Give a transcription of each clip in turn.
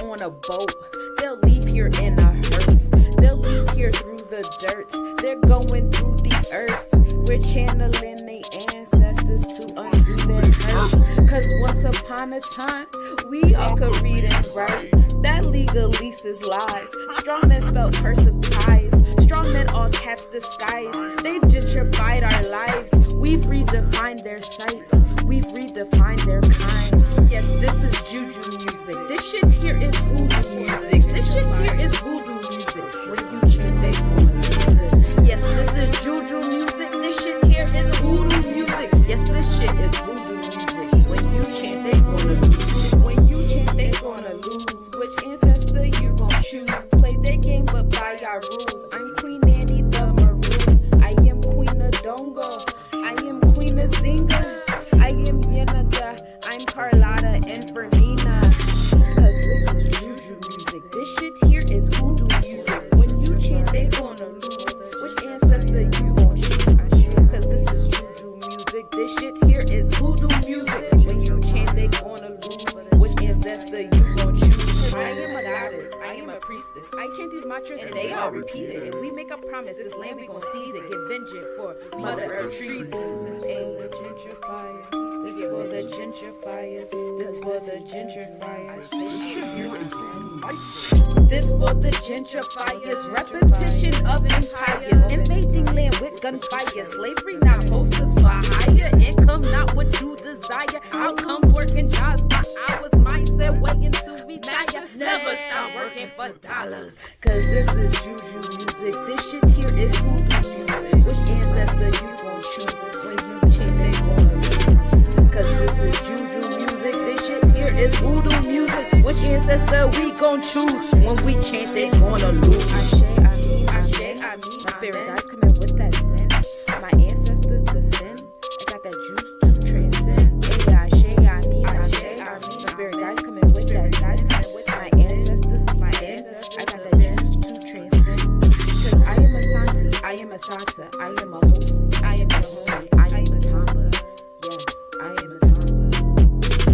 On a boat, they'll leave here in a hearse. They'll leave here through the dirt. They're going through the earth. We're channeling their ancestors to undo their hurt. Cause once upon a time, we all could read and write. That legalises lies. Strong men spell cursive ties. Strong men all caps disguise. They've gentrified our lives. We've redefined their sights. We've redefined their kind. Yes, this is juju music. This shit here is voodoo music. This shit here is voodoo music. When you chant, they gonna lose it. Yes, this is juju music. This shit here is voodoo music. Yes, this shit is voodoo music. When you chant, they gonna lose it. When you chant, they gonna lose. Which ancestor you gon' choose? Play their game, but by our rules. I'm Queen Annie the Maroon. I am Queen of Dongo. I am Queen of Zinga. I am Yenaga. I'm Carlotta and Fermina. Cause this is juju music. This shit here is voodoo music. When you chant, they gonna lose. Which ancestor you gon' choose? Cause this is juju music. This shit here is voodoo music. When you chant, they gonna lose. Which ancestor you gon' choose? I am a goddess. I am a priestess. I chant these mantras and they all repeat it. If we make a promise, this land we gon' seize it. Get vengeance for Mother Earth treason. This ain't the gentrifier. This for the gentrifiers. This for the gentrifiers. This for the gentrifiers. Repetition of empires. Invading land with gunfire. Slavery not hostess for hire. Income not what you desire. Outcome working jobs for hours. Mindset waiting to retire. Never stop working for dollars. Cause this is juju music. This shit here is voodoo music. Which ancestor you gon' choose? When you chant, they gonna lose. Cause this is juju music. This shit here is voodoo music. Which ancestor we gon' choose? When we chant, they gonna lose. I mean, my spirit guides come in with that sin. My ancestors defend. I got that juice to transcend. I mean, my spirit guides come in with that sin. My ancestors defend. I got that juice to transcend. Cause I am a Santi, I am a Sata, I am a host, I am a homie, I am a Tamba. Yes, I am a Tamba.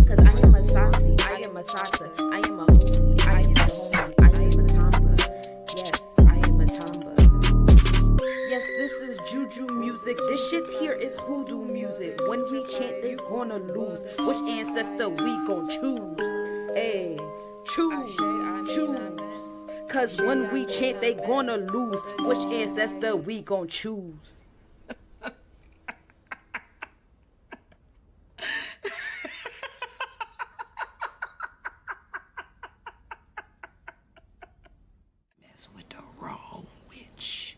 Cause I am a Santi, I am a Sata, I am a host, I am a homie, I am a Tamba. Yes, I am a Tamba. Yes, this is juju music. This shit here is hoodoo music. When we chant, they gonna lose. Which ancestor we gon' choose? Hey, choose. Cause when we chant, they gonna lose. Which ancestor we gon' choose? Mess with the wrong witch,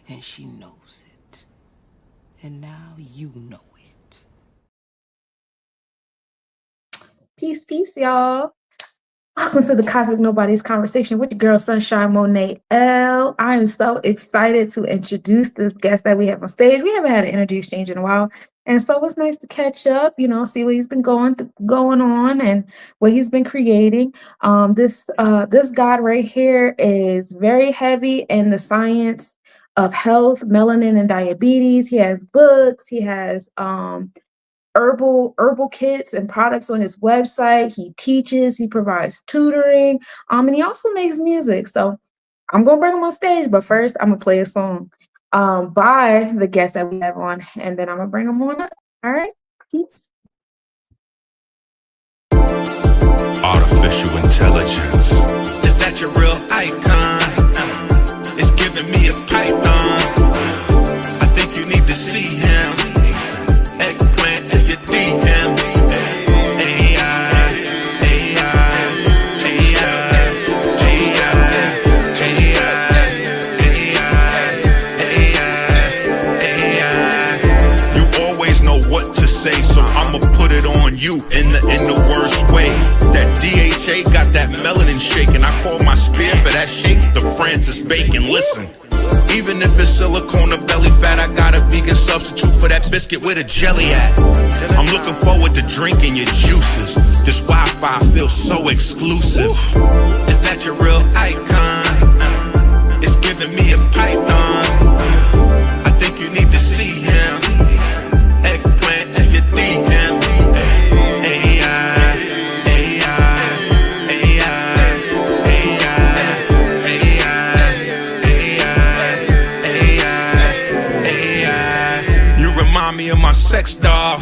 and she knows it. And now you know it. Peace, y'all. Welcome to the Cosmic Nobodies conversation with your girl Sunshine Monet L. I am so excited to introduce this guest that we have on stage. We haven't had an energy exchange in a while, and so it's nice to catch up. See what he's been going on and what he's been creating. This god right here is very heavy in the science of health, melanin, and diabetes. He has books. He has herbal kits and products on his website. He teaches, he provides tutoring, and he also makes music. So I'm gonna bring him on stage, but first I'm gonna play a song by the guest that we have on, and then I'm gonna bring him on up. All right, peace. Artificial intelligence. Is that your real icon? It's giving me a python. I think you need to see him. Eggplant to your DM. You always know what to say, so I'ma put it on you in the worst way. That DHA got that melanin shaking. I call my spear for that shake the Francis Bacon. Listen, Even if it's silicone or belly fat, I got a vegan substitute for that biscuit with a jelly at. I'm looking forward to drinking your juices. This Wi-Fi feels so exclusive. Is that your real icon? It's giving me a python. I think you need to see him. Eggplant to your DM. Remind me of my sex doll.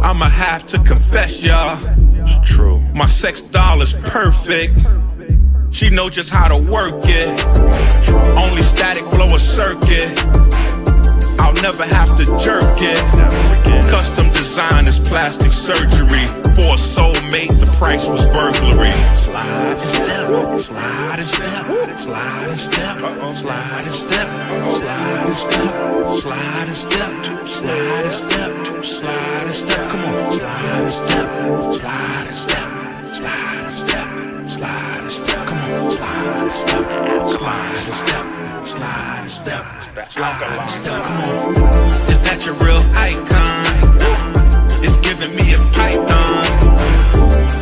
I'ma have to confess, y'all. It's true. My sex doll is perfect. She know just how to work it. Only static blow a circuit. I'll never have to jerk it. Custom design is plastic surgery. For a soulmate, the price was burglary. Slide and step, slide and step, slide and step, slide and step, slide and step, slide and step, slide and step, slide and step. Come on, slide and step, slide and step, slide and step, slide and step. Come on, slide and step, slide and step, slide and step, slide and step. Come on, is that your real icon? It's giving me a python.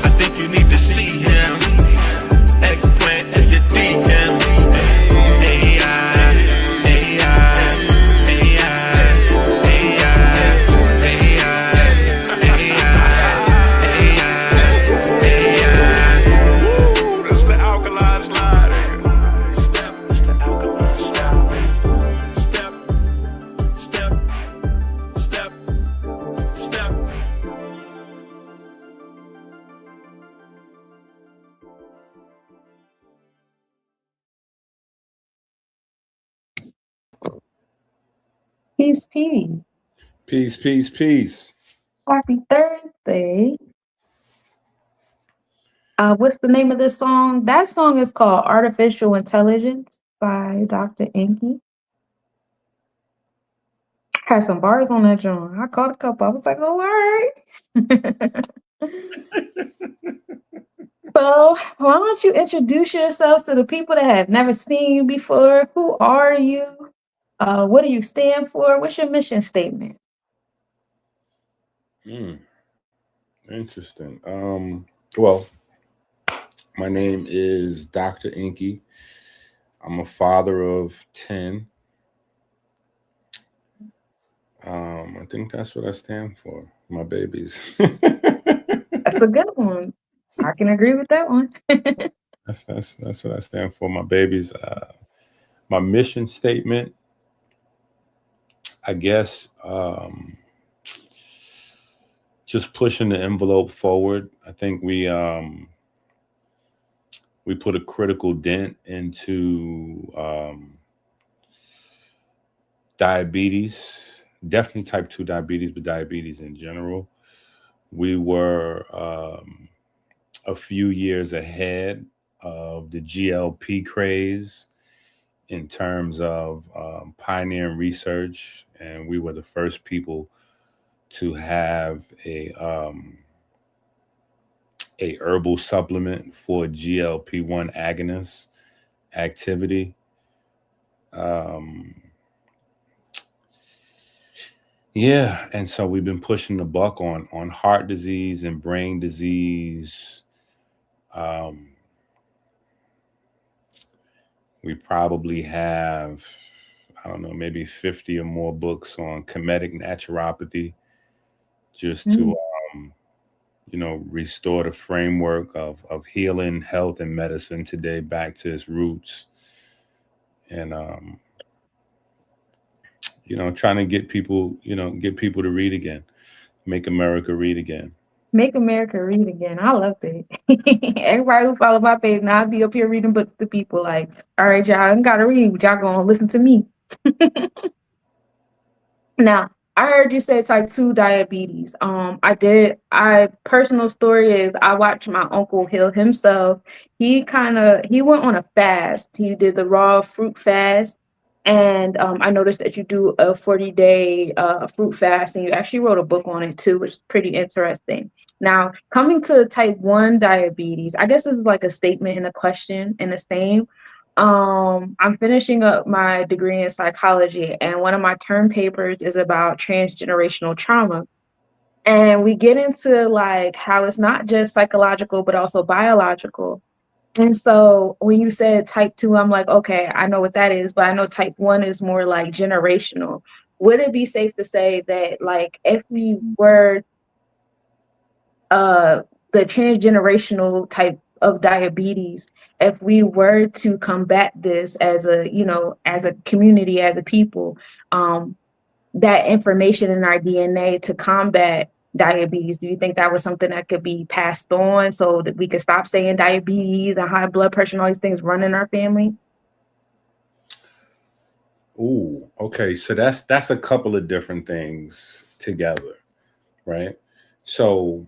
I think you need to see him. Eggplant to your DM. Peace, peace. Peace, peace, peace. Happy Thursday. What's the name of this song? That song is called Artificial Intelligence by Dr. Enqi. Had some bars on that joint. I caught a couple. I was like, oh, all right. So why don't you introduce yourself to the people that have never seen you before? Who are you? What do you stand for? What's your mission statement? Interesting. Well, my name is Dr. Enqi. I'm a father of 10. I think that's what I stand for. My babies. That's a good one. I can agree with that one. That's what I stand for. My babies. My mission statement, I guess, just pushing the envelope forward. I think we put a critical dent into diabetes, definitely type 2 diabetes, but diabetes in general. We were a few years ahead of the GLP craze in terms of pioneering research, and we were the first people to have a herbal supplement for GLP-1 agonist activity. Yeah, and so we've been pushing the buck on heart disease and brain disease. We probably have, I don't know, maybe 50 or more books on comedic naturopathy, just to restore the framework of healing, health, and medicine today back to its roots. And trying to get people to read again, make America read again. Make America read again. I love it. Everybody who follow my page, now I be up here reading books to people like, all right, y'all, I gotta read, but y'all gonna listen to me. Now, I heard you say type 2 diabetes. Personal story is I watched my uncle heal himself. He went on a fast. He did the raw fruit fast. And I noticed that you do a 40-day fruit fast, and you actually wrote a book on it too, which is pretty interesting. Now, coming to type 1 diabetes, I guess this is like a statement and a question in the same. I'm finishing up my degree in psychology, and one of my term papers is about transgenerational trauma. And we get into like how it's not just psychological, but also biological. And so when you said type 2, I'm like, okay, I know what that is, but I know type 1 is more like generational. Would it be safe to say that like if we were uh the transgenerational type of diabetes, if we were to combat this as a, you know, as a community, as a people, um, that information in our DNA to combat diabetes, do you think that was something that could be passed on so that we could stop saying diabetes and high blood pressure and all these things run in our family? Ooh, okay. So that's a couple of different things together, right? So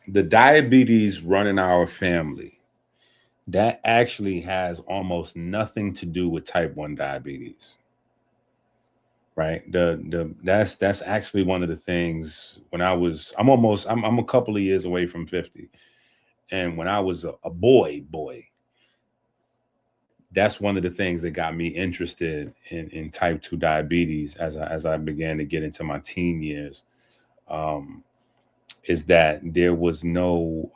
the diabetes running our family, that actually has almost nothing to do with type 1 diabetes, right? The that's actually one of the things when I'm a couple of years away from 50. And when I was a boy, that's one of the things that got me interested in type 2 diabetes as I began to get into my teen years. Um, is that there was no,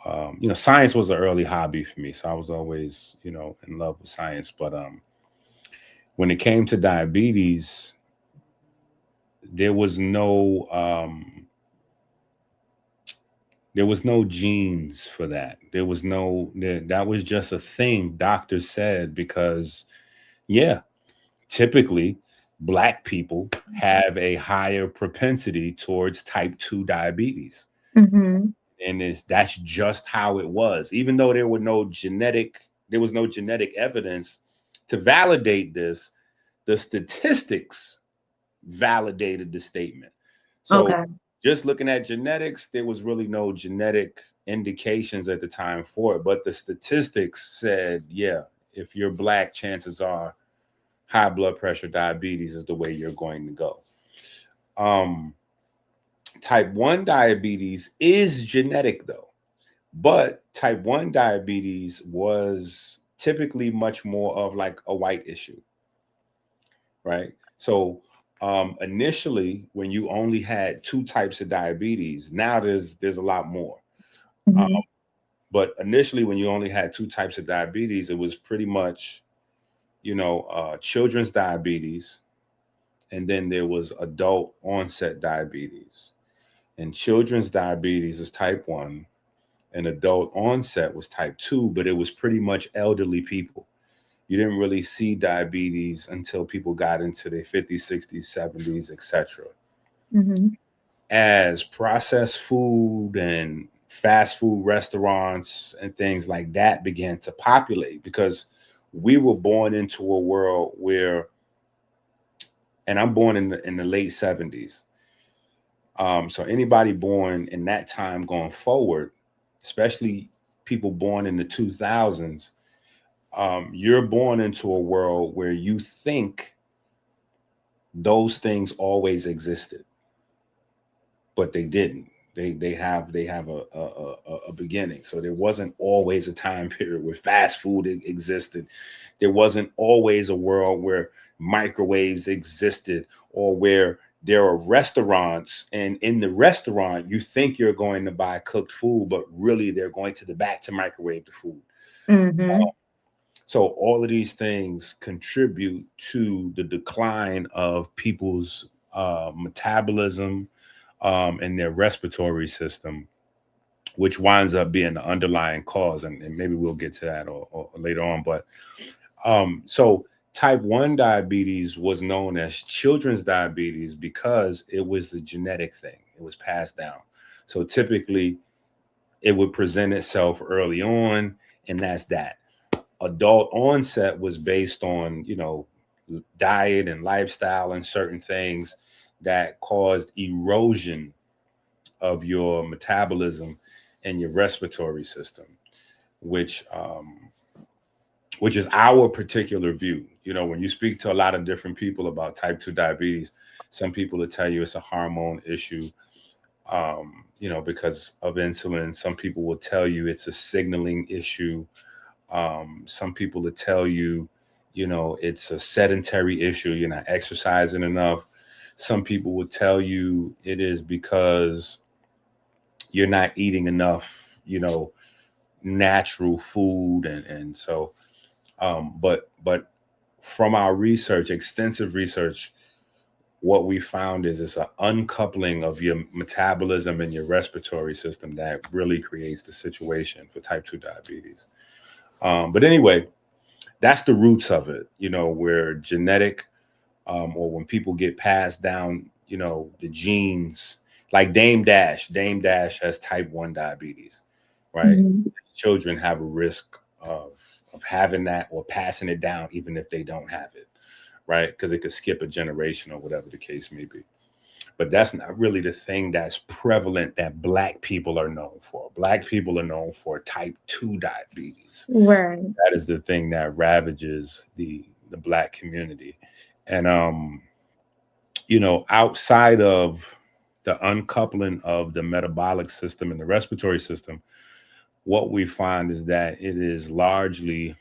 science was an early hobby for me. So I was always, in love with science. But when it came to diabetes, there was no, genes for that. That was just a thing doctors said because, yeah, typically Black people have a higher propensity towards type 2 diabetes. Mm-hmm. And that's just how it was. Even though there was no genetic evidence to validate this, the statistics validated the statement. So Okay. just looking at genetics, there was really no genetic indications at the time for it. But the statistics said, yeah, if you're Black, chances are high blood pressure, diabetes is the way you're going to go. Type 1 diabetes is genetic though, but type 1 diabetes was typically much more of like a white issue, right? So initially when you only had two types of diabetes, now there's a lot more. Um, Mm-hmm. but initially when you only had two types of diabetes, it was pretty much, children's diabetes, and then there was adult onset diabetes. And children's diabetes is type 1, and adult onset was type 2, but it was pretty much elderly people. You didn't really see diabetes until people got into their 50s, 60s, 70s, etc. Mm-hmm. As processed food and fast food restaurants and things like that began to populate, because we were born into a world where, and I'm born in the late 70s. So anybody born in that time going forward, especially people born in the 2000s, you're born into a world where you think those things always existed, but they didn't. They have a beginning. So there wasn't always a time period where fast food existed. There wasn't always a world where microwaves existed, or where there are restaurants, and in the restaurant you think you're going to buy cooked food, but really they're going to the back to microwave the food. Mm-hmm. So all of these things contribute to the decline of people's metabolism and their respiratory system, which winds up being the underlying cause. And maybe we'll get to that or later on. But so type 1 diabetes was known as children's diabetes because it was a genetic thing. It was passed down. So typically it would present itself early on, and that's that. Adult onset was based on, diet and lifestyle and certain things that caused erosion of your metabolism and your respiratory system, which is our particular view. When you speak to a lot of different people about type 2 diabetes, some people will tell you it's a hormone issue, because of insulin. Some people will tell you it's a signaling issue. Some people will tell you, it's a sedentary issue. You're not exercising enough. Some people will tell you it is because you're not eating enough, natural food. And so, but from our research, extensive research, what we found is it's an uncoupling of your metabolism and your respiratory system that really creates the situation for type 2 diabetes. But anyway, that's the roots of it, where genetic, or when people get passed down, the genes, like Dame Dash has type 1 diabetes, right? Mhm. Children have a risk of having that or passing it down, even if they don't have it, right? Because it could skip a generation or whatever the case may be. But that's not really the thing that's prevalent that Black people are known for. Black people are known for type 2 diabetes. Right. That is the thing that ravages the Black community. And outside of the uncoupling of the metabolic system and the respiratory system, what we find is that it is largely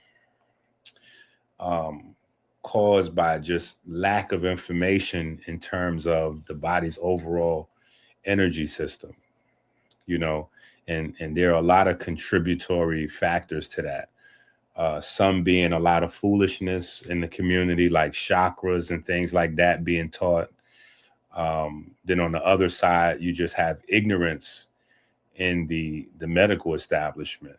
caused by just lack of information in terms of the body's overall energy system, and there are a lot of contributory factors to that. Some being a lot of foolishness in the community, like chakras and things like that being taught. Then on the other side, you just have ignorance in the medical establishment.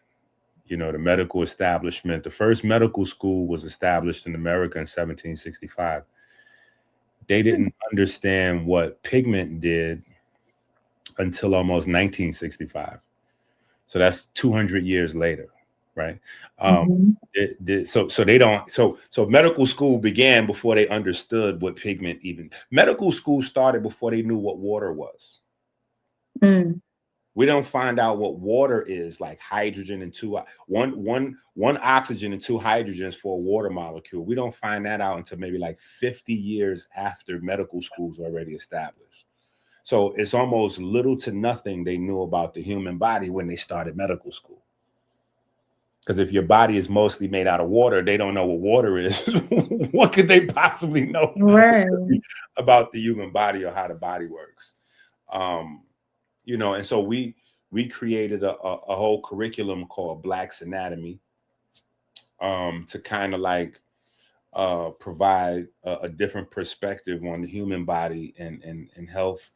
The medical establishment, the first medical school was established in America in 1765. They didn't understand what pigment did until almost 1965. So that's 200 years later, right? Mhm. So they don't. So medical school began before they understood what pigment even. Medical school started before they knew what water was. Mm. We don't find out what water is, like hydrogen and one oxygen and 2 hydrogens for a water molecule. We don't find that out until maybe like 50 years after medical school's already established. So it's almost little to nothing they knew about the human body when they started medical school. Because if your body is mostly made out of water, they don't know what water is. What could they possibly know Right. about the human body or how the body works? And so we created a whole curriculum called Black's Anatomy, to kind of like provide a different perspective on the human body and health,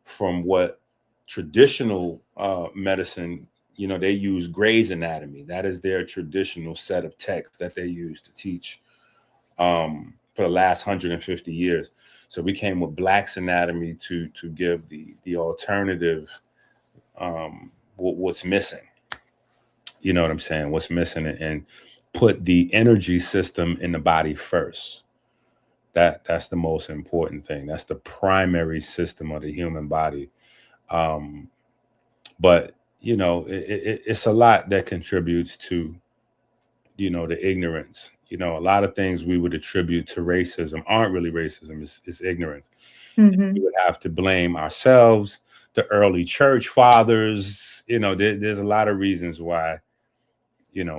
from what traditional medicine, they use Gray's Anatomy. That is their traditional set of texts that they use to teach for the last 150 years. So we came with Black's Anatomy to give the alternative, what's missing. You know what I'm saying? What's missing, and put the energy system in the body first. That's the most important thing. That's the primary system of the human body. But it's a lot that contributes to the ignorance. A lot of things we would attribute to racism aren't really racism. It's ignorance. Mhm. We would have to blame ourselves, the early church fathers. There's a lot of reasons why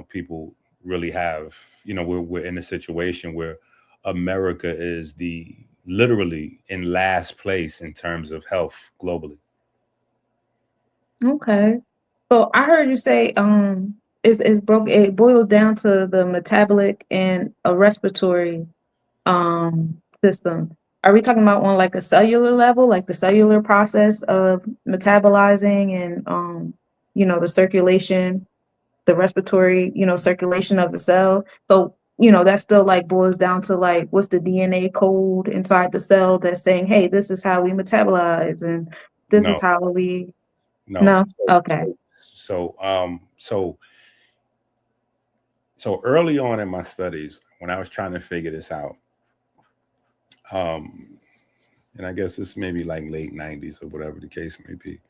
people really have, we're in a situation where America is literally in last place in terms of health globally. Okay. So I heard you say it boiled down to the metabolic and a respiratory system. Are we talking about on like a cellular level, like the cellular process of metabolizing and the circulation, the respiratory, circulation of the cell? So, that still like boils down to like what's the DNA code inside the cell that's saying, hey, this is how we metabolize and this is No, how we no. no? Okay. So early on in my studies, when I was trying to figure this out, and I guess this may be like late 90s or whatever the case may be.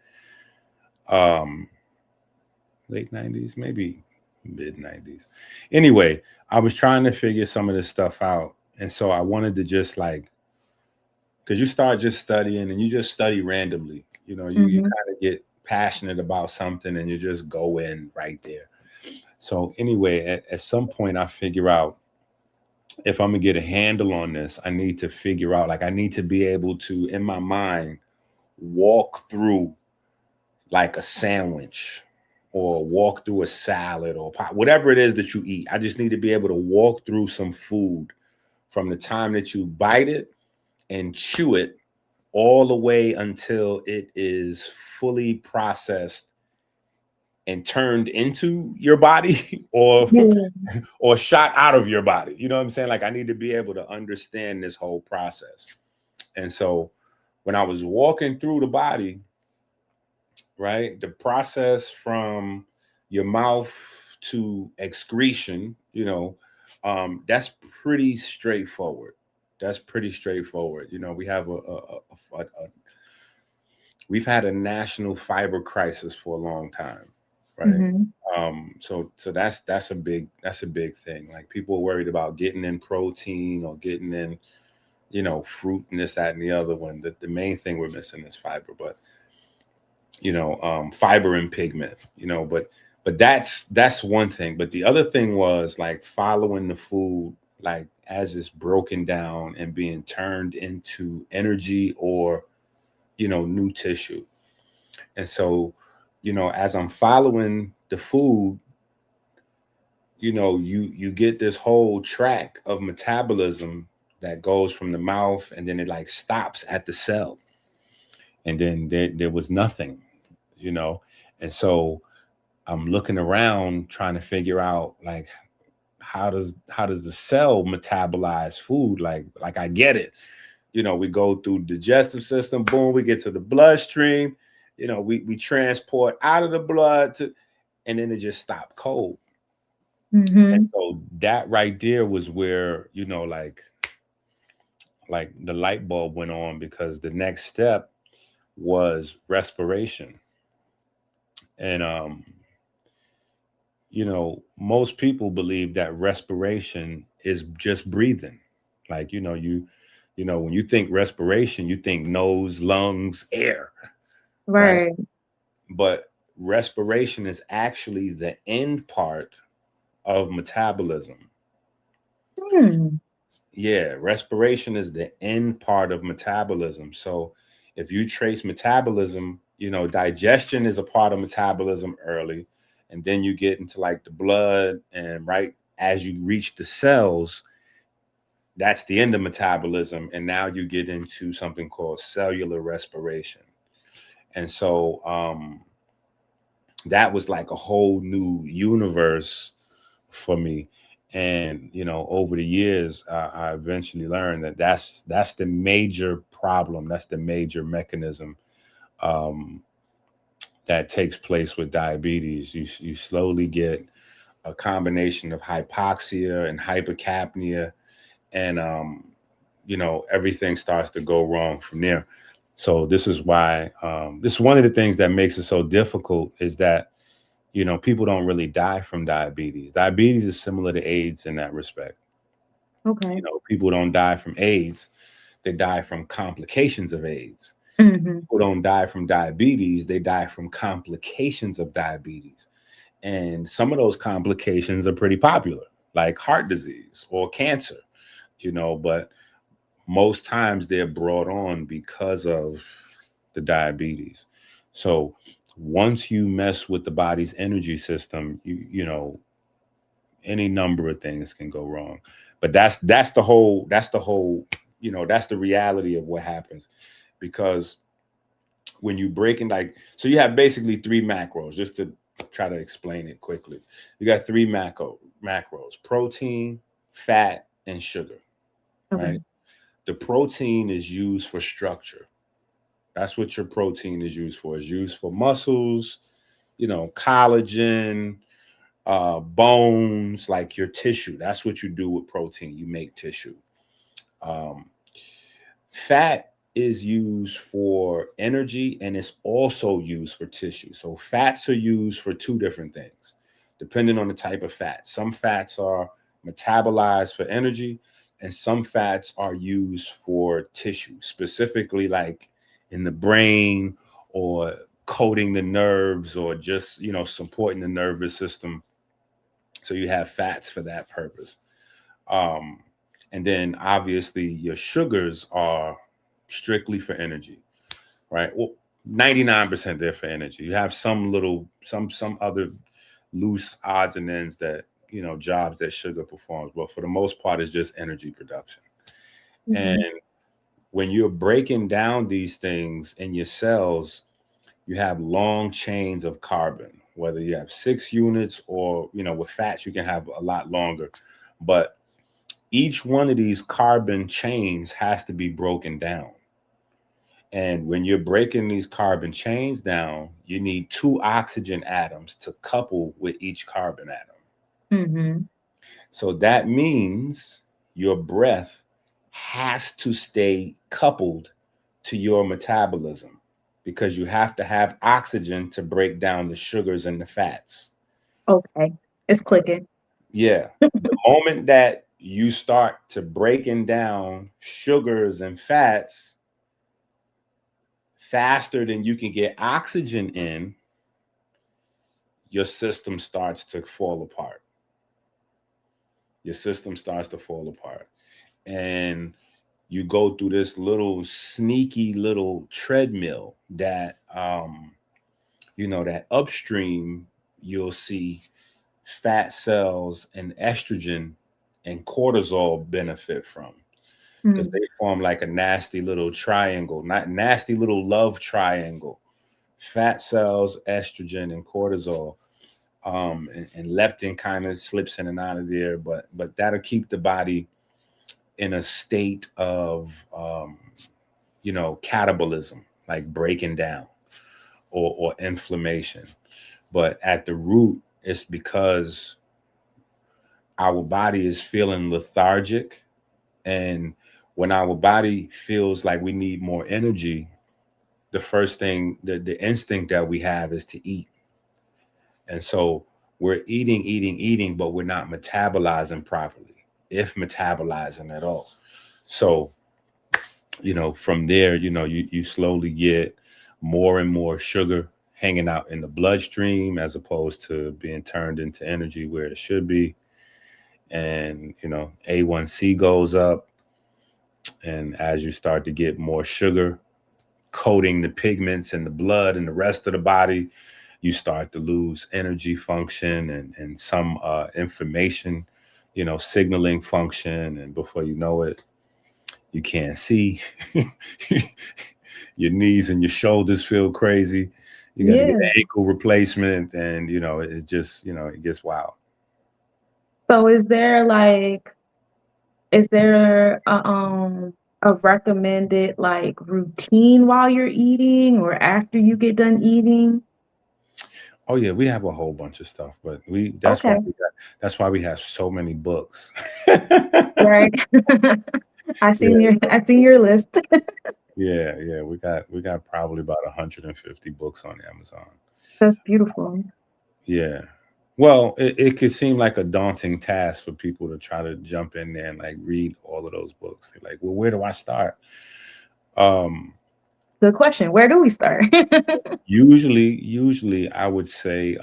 Late 90s, maybe mid 90s. Anyway, I was trying to figure some of this stuff out. And so I wanted to just like, because you start just studying and you just study randomly. You Mhm. kind of get passionate about something and you just go in right there. So anyway, at some point I figure out, if I'm gonna get a handle on this, I need to figure out, like, I need to be able to, in my mind, walk through like a sandwich or walk through a salad or whatever it is that you eat. I just need to be able to walk through some food from the time that you bite it and chew it all the way until it is fully processed and turned into your body or Yeah. or shot out of your body. You know what I'm saying? Like, I need to be able to understand this whole process. And so when I was walking through the body, right, the process from your mouth to excretion, that's pretty straightforward. That's pretty straightforward. We have we've had a national fiber crisis for a long time, right? Mm-hmm. So that's a big thing. Like, people are worried about getting in protein or getting in, fruit and this, that, and the other one. The main thing we're missing is fiber, but fiber and pigment, but that's one thing. But the other thing was, like, following the food, like, as it's broken down and being turned into energy or, new tissue. And so, as I'm following the food, you get this whole track of metabolism that goes from the mouth, and then it, like, stops at the cell, and then there was nothing, and so I'm looking around trying to figure out, like, how does the cell metabolize food? Like I get it. We go through digestive system, boom, we get to the bloodstream, we transport out of the blood and then it just stopped cold. Mm-hmm. And so that right there was where, like the light bulb went on, because the next step was respiration. And most people believe that respiration is just breathing. Like, when you think respiration, you think nose, lungs, air, right? Right. But respiration is actually the end part of metabolism. Hmm. Yeah, respiration is the end part of metabolism. So if you trace metabolism, digestion is a part of metabolism early, and then you get into, like, the blood, and right as you reach the cells, that's the end of metabolism, and now you get into something called cellular respiration. And so that was like a whole new universe for me. And over the years, I eventually learned that that's the major problem, that's the major mechanism that takes place with diabetes. You slowly get a combination of hypoxia and hypercapnia, and everything starts to go wrong from there. So this is why this is one of the things that makes it so difficult, is that people don't really die from diabetes. Diabetes is similar to AIDS in that respect. Okay. People don't die from AIDS, they die from complications of AIDS. Mm-hmm. People don't die from diabetes, they die from complications of diabetes. And some of those complications are pretty popular, like heart disease or cancer, but most times they're brought on because of the diabetes. So once you mess with the body's energy system, any number of things can go wrong. But that's the whole, that's the reality of what happens. Because when you break in, like, so you have basically three macros, just to try to explain it quickly. You got three macros: protein, fat, and sugar. Okay. Right? The protein is used for structure. That's what your protein is used for. It's used for muscles, collagen, bones, like your tissue. That's what you do with protein. You make tissue. Fat is used for energy, and it's also used for tissue. So fats are used for two different things, depending on the type of fat. Some fats are metabolized for energy, and some fats are used for tissue, specifically like in the brain, or coating the nerves, or just, supporting the nervous system. So you have fats for that purpose. Um, and then obviously your sugars are strictly for energy, right? Well, 99% there for energy. You have some little, some other loose odds and ends that, jobs that sugar performs, but for the most part, it's just energy production. And Mhm. when you're breaking down these things in your cells, you have long chains of carbon, whether you have 6 units or, with fats, you can have a lot longer. But each one of these carbon chains has to be broken down. And when you're breaking these carbon chains down, you need two oxygen atoms to couple with each carbon atom. Mhm. So that means your breath has to stay coupled to your metabolism because you have to have oxygen to break down the sugars and the fats. Okay. It's clicking. Yeah. The moment that you start to breaking down sugars and fats faster than you can get oxygen in, your system starts to fall apart. Your system starts to fall apart. And you go through this little sneaky little treadmill that that upstream you'll see fat cells and estrogen and cortisol benefit from because Mm. they form like a nasty little triangle, not nasty little love triangle. Fat cells, estrogen, and cortisol. And leptin kind of slips in and out of there, but that'll keep the body in a state of catabolism, like breaking down or inflammation. But at the root, it's because our body is feeling lethargic. And when our body feels like we need more energy, the first thing, the instinct that we have is to eat. And so we're eating, but we're not metabolizing properly, if metabolizing at all. So, from there, you slowly get more and more sugar hanging out in the bloodstream as opposed to being turned into energy where it should be. And, A1C goes up. And as you start to get more sugar coating the pigments in the blood and the rest of the body, you start to lose energy function and some information, signaling function. And before you know it, you can't see. Your knees and your shoulders feel crazy. You got to get Yeah. an ankle replacement. And, it just, it gets wild. So is there a recommended like routine while you're eating or after you get done eating? Oh yeah, we have a whole bunch of stuff, but Okay. that's why we have so many books. Right. Yeah, I seen your list. yeah. We got probably about 150 books on Amazon. That's beautiful. Yeah. Well, it could seem like a daunting task for people to try to jump in there and like read all of those books. They're like, well, where do I start? Um, Good question. Where do we start? usually I would say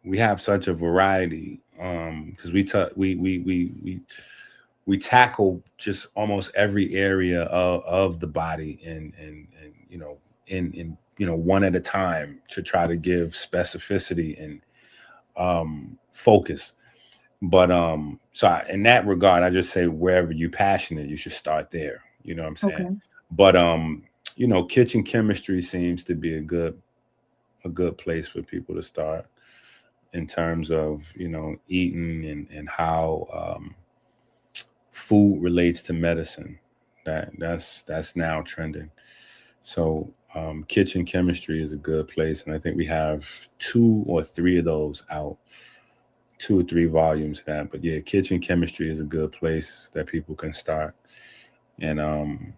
we have such a variety because we tackle just almost every area of the body and one at a time to try to give specificity and focus. But in that regard, I just say wherever you're passionate, you should start there. You know what I'm saying? Okay. But kitchen chemistry seems to be a good place for people to start in terms of eating and how food relates to medicine. That's now trending. So kitchen chemistry is a good place, and I think we have 2 or 3 of those out, 2 or 3 volumes of that. But yeah, kitchen chemistry is a good place that people can start. And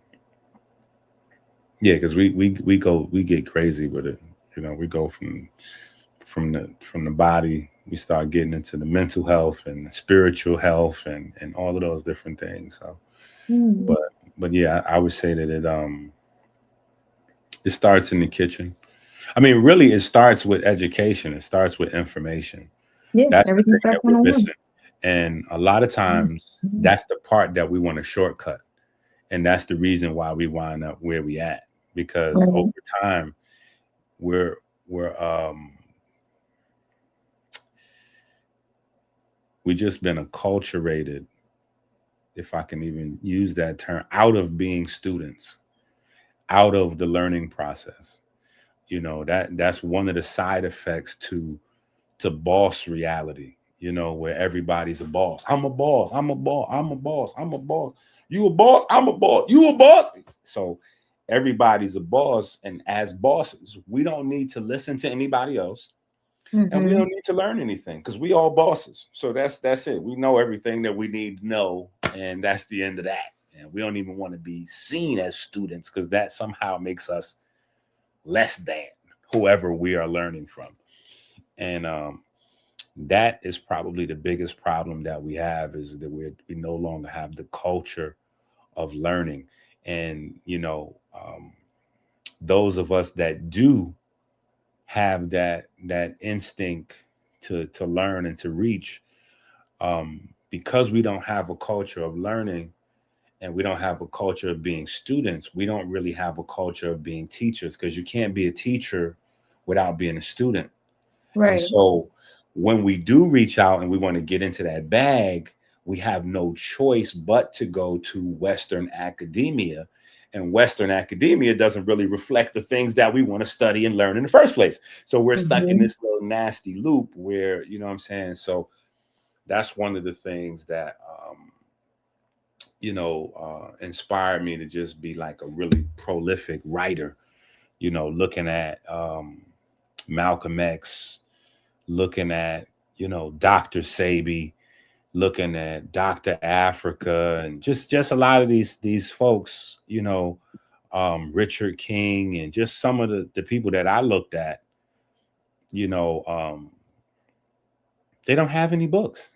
yeah, because we get crazy with it. We go from the body, we start getting into the mental health and the spiritual health and all of those different things. So Mm. but yeah, I would say that it starts in the kitchen. I mean, really, it starts with education. It starts with information. Yeah, That's the everything thing that starts we're one-on-one. missing. And a lot of times, Mhm. that's the part that we want to shortcut. And that's the reason why we wind up where we at. Because over Right. time, we're we're we just been acculturated, if I can even use that term, out of being students, out of the learning process. That's one of the side effects to boss reality, where everybody's a boss. I'm a boss. I'm a boss. I'm a boss. I'm a boss. You a boss? I'm a boss. You a boss? So everybody's a boss. And as bosses, we don't need to listen to anybody else. And we Hmm. don't need to learn anything because we all bosses. So that's it. We know everything that we need to know. And that's the end of that. And we don't even want to be seen as students because that somehow makes us less than whoever we are learning from. And that is probably the biggest problem that we have, is that we no longer have the culture of learning. And those of us that do have that instinct to learn and to reach, because we don't have a culture of learning, and we don't have a culture of being students, we don't really have a culture of being teachers, because you can't be a teacher without being a student. And Right. so when we do reach out and we want to get into that bag, we have no choice but to go to Western academia. And Western academia doesn't really reflect the things that we want to study and learn in the first place. So we're stuck in Hmm. this little nasty loop where, you know what I'm saying? So that's one of the things that, inspired me to just be like a really prolific writer, looking at Malcolm X, looking at, Dr. Sabi, looking at Dr. Africa, and just a lot of these folks, Richard King, and just some of the people that I looked at, you know, um, they don't have any books.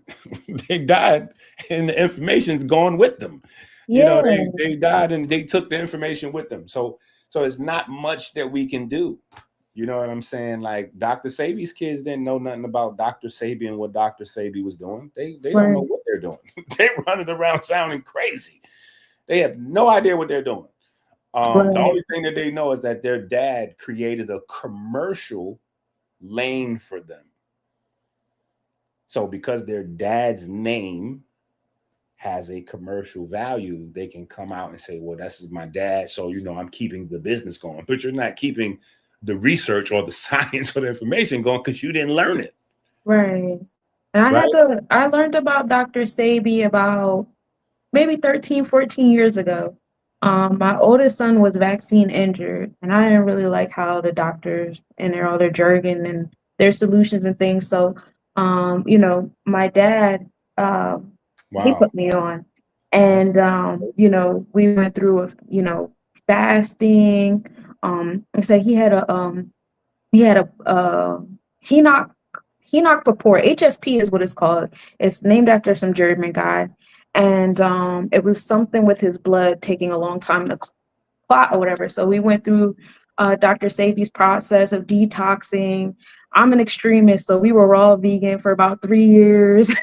They died, and the information's gone with them. Yeah. They died and they took the information with them. So it's not much that we can do. You know what I'm saying? Like Dr. Sabi's kids didn't know nothing about Dr. Sabi and what Dr. Sabi was doing. They don't know Right. what they're doing. They running around sounding crazy. They have no idea what they're doing. The Right. only thing that they know is that their dad created a commercial lane for them. So because their dad's name has a commercial value, they can come out and say, well, this is my dad. So, I'm keeping the business going. But you're not keeping the research or the science or the information going because you didn't learn it. Right. And Right. I learned about Dr. Sabi about maybe 13, 14 years ago. My oldest son was vaccine injured, and I didn't really like how the doctors and all their jargon and their solutions and things. So, my dad, he Wow. put me on, That's and we went through fasting. And so he had a Henoch Henoch Rapport. HSP is what it's called. It's named after some German guy, and it was something with his blood taking a long time to clot or whatever. So we went through Dr. Safi's process of detoxing. I'm an extremist, so we were raw vegan for about 3 years,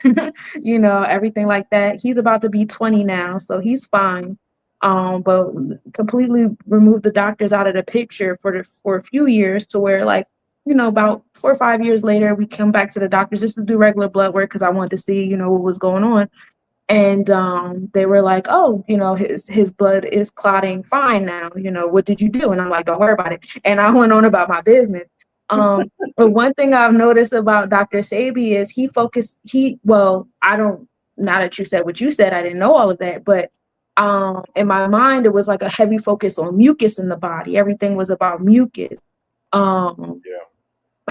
everything like that. He's about to be 20 now, so he's fine. But completely removed the doctors out of the picture for a few years, to where, like, about 4 or 5 years later, we come back to the doctors just to do regular blood work because I wanted to see, what was going on. And they were like, oh, his blood is clotting fine now. What did you do? And I'm like, don't worry about it. And I went on about my business. But one thing I've noticed about Dr. Sabi is I don't, now that you said what you said, I didn't know all of that. But in my mind, it was like a heavy focus on mucus in the body. Everything was about mucus. Um, Yeah.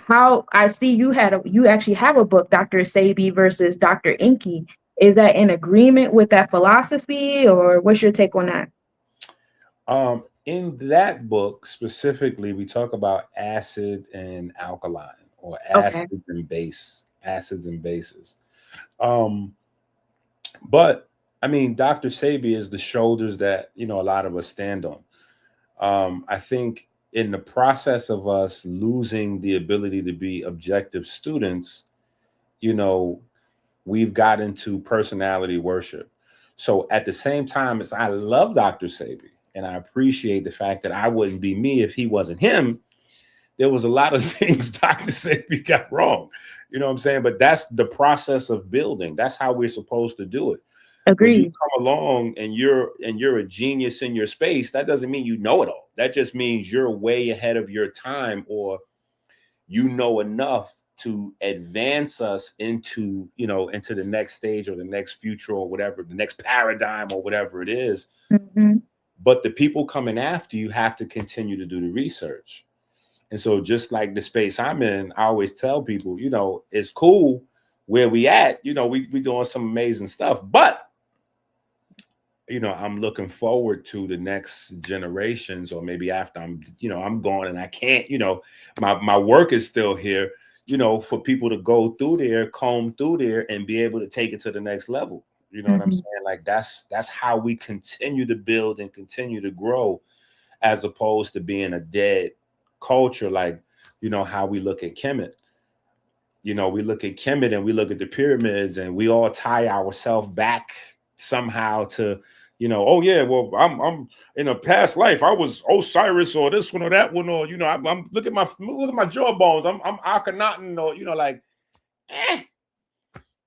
how I see you actually have a book, Dr. Sabi versus Dr. Enqi. Is that in agreement with that philosophy, or what's your take on that? In that book specifically, we talk about acid and alkaline, or Okay. acids and bases. Um, but I mean, Dr. Sabi is the shoulders that a lot of us stand on. I think in the process of us losing the ability to be objective students, you know, we've got into personality worship. So at the same time as I love Dr. Sebi and I appreciate the fact that I wouldn't be me if he wasn't him, there was a lot of things Dr. Sebi got wrong. You know what I'm saying? But that's the process of building. That's how we're supposed to do it. When you Agreed. come along and you're a genius in your space, that doesn't mean you know it all. That just means you're way ahead of your time, or you know enough to advance us into, you know, into the next stage or the next future or whatever, the next paradigm or whatever it is. Mm-hmm. But the people coming after you have to continue to do the research. And so just like the space I'm in, I always tell people, you know, it's cool where we at, you know, we doing some amazing stuff, but you know, I'm looking forward to the next generations, or maybe after I'm, you know, I'm gone and I can't, you know, my work is still here, you know, for people to go through there, comb through there and be able to take it to the next level. You know what I'm Mm-hmm. saying? Like that's how we continue to build and continue to grow, as opposed to being a dead culture. Like, you know, how we look at Kemet. You know, we look at Kemet and we look at the pyramids and we all tie ourselves back somehow to, you know, oh yeah, well, I'm in a past life, I was Osiris or this one or that one, or you know, I'm look at my jawbones, I'm Akhenaten, or you know, like,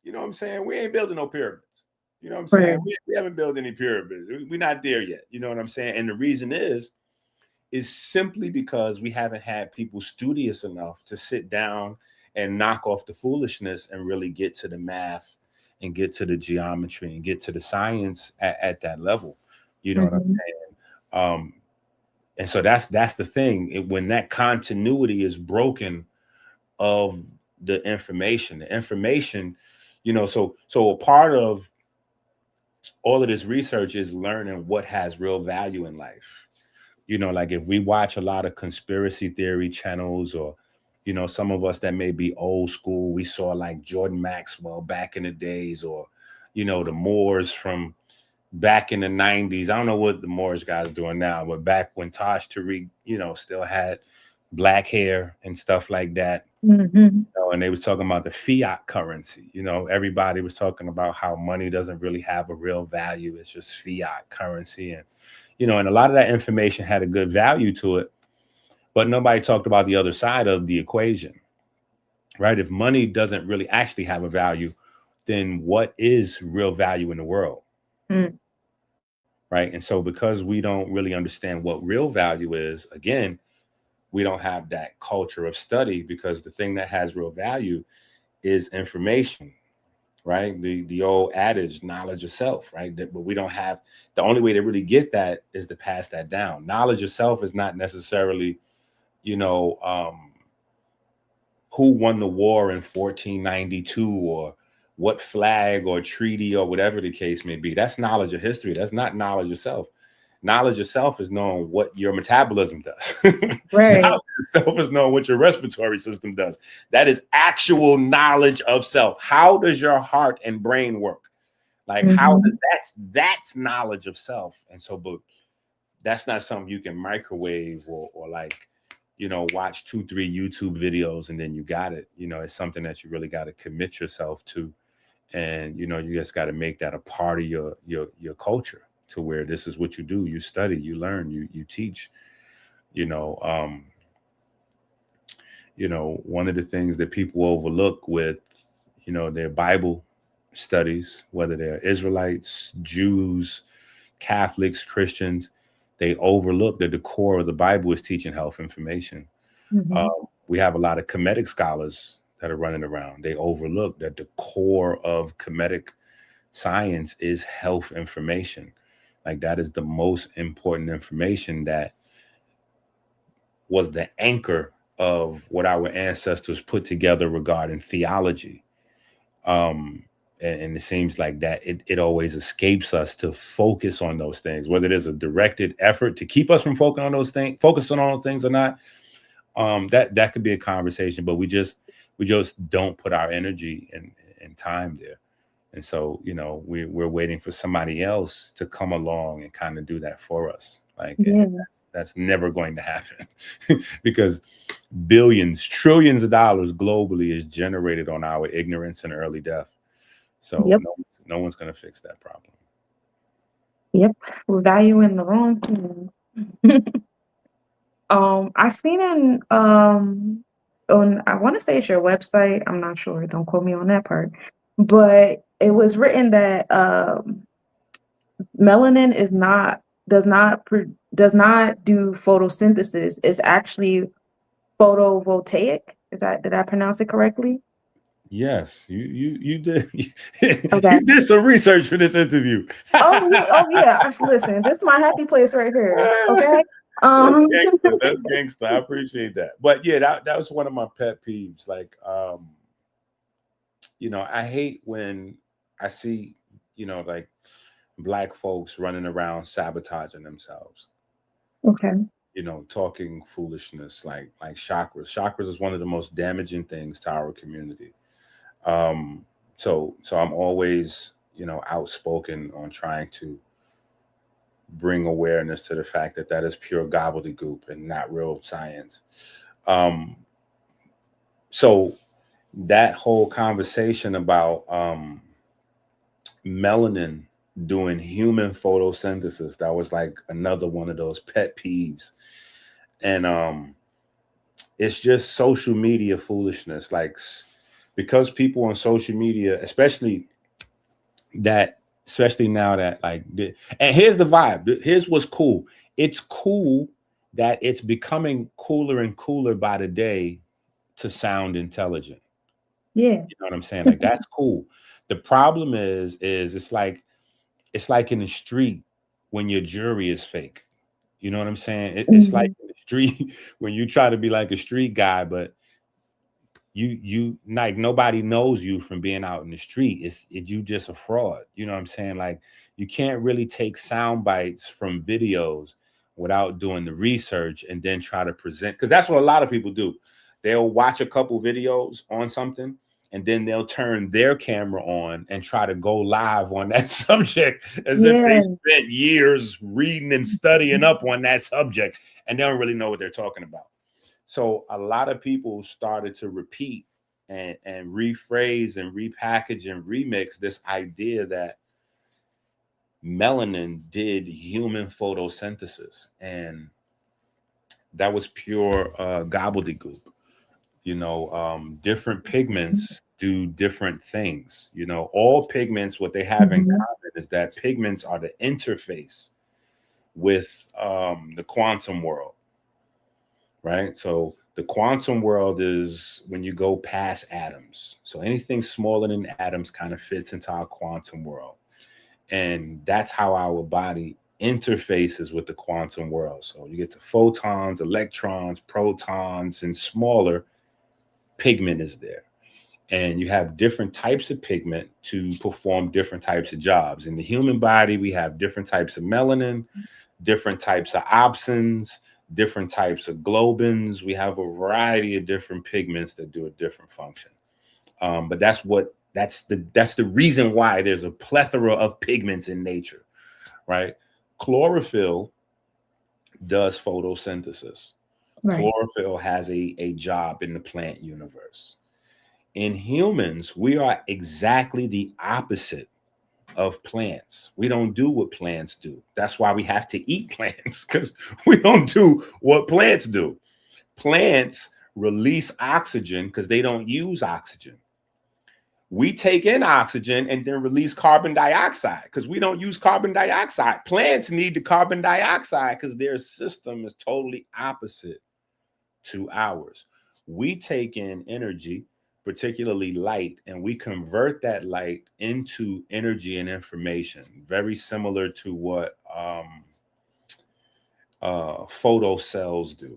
you know what I'm saying? We ain't building no pyramids. You know what I'm saying? Right. We haven't built any pyramids. We're not there yet. You know what I'm saying? And the reason is simply because we haven't had people studious enough to sit down and knock off the foolishness and really get to the math and get to the geometry and get to the science at that level. You know what I'm Mm-hmm. saying? And so that's the thing. When that continuity is broken of the information, you know, so a part of all of this research is learning what has real value in life. You know, like if we watch a lot of conspiracy theory channels, or, you know, some of us that may be old school, we saw like Jordan Maxwell back in the days, or, you know, the Moors from back in the 90s. I don't know what the Moorish guys doing now, but back when Taj Tariq, you know, still had black hair and stuff like that. Mm-hmm. You know, and they was talking about the fiat currency. You know, everybody was talking about how money doesn't really have a real value. It's just fiat currency. And, you know, and a lot of that information had a good value to it, but nobody talked about the other side of the equation, right? If money doesn't really actually have a value, then what is real value in the world? Mm. Right. And so because we don't really understand what real value is, again, we don't have that culture of study, because the thing that has real value is information, right? The old adage, knowledge of self, right? But we don't have, the only way to really get that is to pass that down. Knowledge of self is not necessarily, you know, who won the war in 1492, or what flag or treaty or whatever the case may be. That's knowledge of history. That's not knowledge of self. Knowledge of self is knowing what your metabolism does. Right. Knowledge of self is knowing what your respiratory system does. That is actual knowledge of self. How does your heart and brain work? Like, how Mm-hmm. does that's knowledge of self. And so, but that's not something you can microwave, or like, you know, watch 2-3 YouTube videos and then you got it. You know, it's something that you really got to commit yourself to. And, you know, you just got to make that a part of your culture, to where this is what you do. You study, you learn, you teach, you know. You know, one of the things that people overlook with, you know, their Bible studies, whether they're Israelites, Jews, Catholics, Christians, they overlook that the core of the Bible is teaching health information. Mm-hmm. We have a lot of Kemetic scholars that are running around. They overlook that the core of Kemetic science is health information. Like, that is the most important information, that was the anchor of what our ancestors put together regarding theology. And it seems like that it always escapes us to focus on those things, whether there's a directed effort to keep us from focusing on those things or not. That could be a conversation, but we just don't put our energy and time there. And so, you know, we're waiting for somebody else to come along and kind of do that for us. Like, Yeah. That's never going to happen because billions, trillions of dollars globally is generated on our ignorance and early death. So Yep. no one's going to fix that problem. Yep. We're valuing the wrong thing. I seen on I want to say it's your website. I'm not sure. Don't quote me on that part. But it was written that melanin is not does not do photosynthesis. It's actually photovoltaic. Did I pronounce it correctly? Yes, you did. Okay. You did some research for this interview. Oh yeah. Listen, this is my happy place right here. Okay. That's Um, gangster. That's gangster. I appreciate that. But yeah, that was one of my pet peeves. Like, I hate when I see, like Black folks running around sabotaging themselves. okay. Talking foolishness like chakras. Chakras is one of the most damaging things to our community. So I'm always, outspoken on trying to bring awareness to the fact that is pure gobbledygook and not real science. So that whole conversation about melanin doing human photosynthesis, that was like another one of those pet peeves. And it's just social media foolishness. Like, because people on social media, especially now that and here's the vibe. Here's what's cool. It's cool that it's becoming cooler and cooler by the day to sound intelligent. Yeah. You know what I'm saying? Like, that's cool. The problem is it's like in the street when your jury is fake. You know what I'm saying? It's like in the street when you try to be like a street guy, but you like nobody knows you from being out in the street. It's you just a fraud. You know what I'm saying? Like, you can't really take sound bites from videos without doing the research and then try to present, because that's what a lot of people do. They'll watch a couple videos on something and then they'll turn their camera on and try to go live on that subject as if they spent years reading and studying up on that subject and they don't really know what they're talking about. So a lot of people started to repeat and rephrase and repackage and remix this idea that melanin did human photosynthesis, and that was pure gobbledygook. Different pigments do different things. All pigments, what they have in common is that pigments are the interface with the quantum world. Right? So the quantum world is when you go past atoms. So anything smaller than atoms kind of fits into our quantum world. And that's how our body interfaces with the quantum world. So you get the photons, electrons, protons, and smaller pigment is there. And you have different types of pigment to perform different types of jobs. In the human body, we have different types of melanin, different types of opsins, different types of globins. We have a variety of different pigments that do a different function. But that's the reason why there's a plethora of pigments in nature, right? Chlorophyll does photosynthesis. Right. Chlorophyll has a job in the plant universe. In humans, we are exactly the opposite of plants. We don't do what plants do. That's why we have to eat plants, because we don't do what plants do. Plants release oxygen because they don't use oxygen. We take in oxygen and then release carbon dioxide because we don't use carbon dioxide. Plants need the carbon dioxide because their system is totally opposite to ours. We take in energy, particularly light, and we convert that light into energy and information, very similar to what photocells do,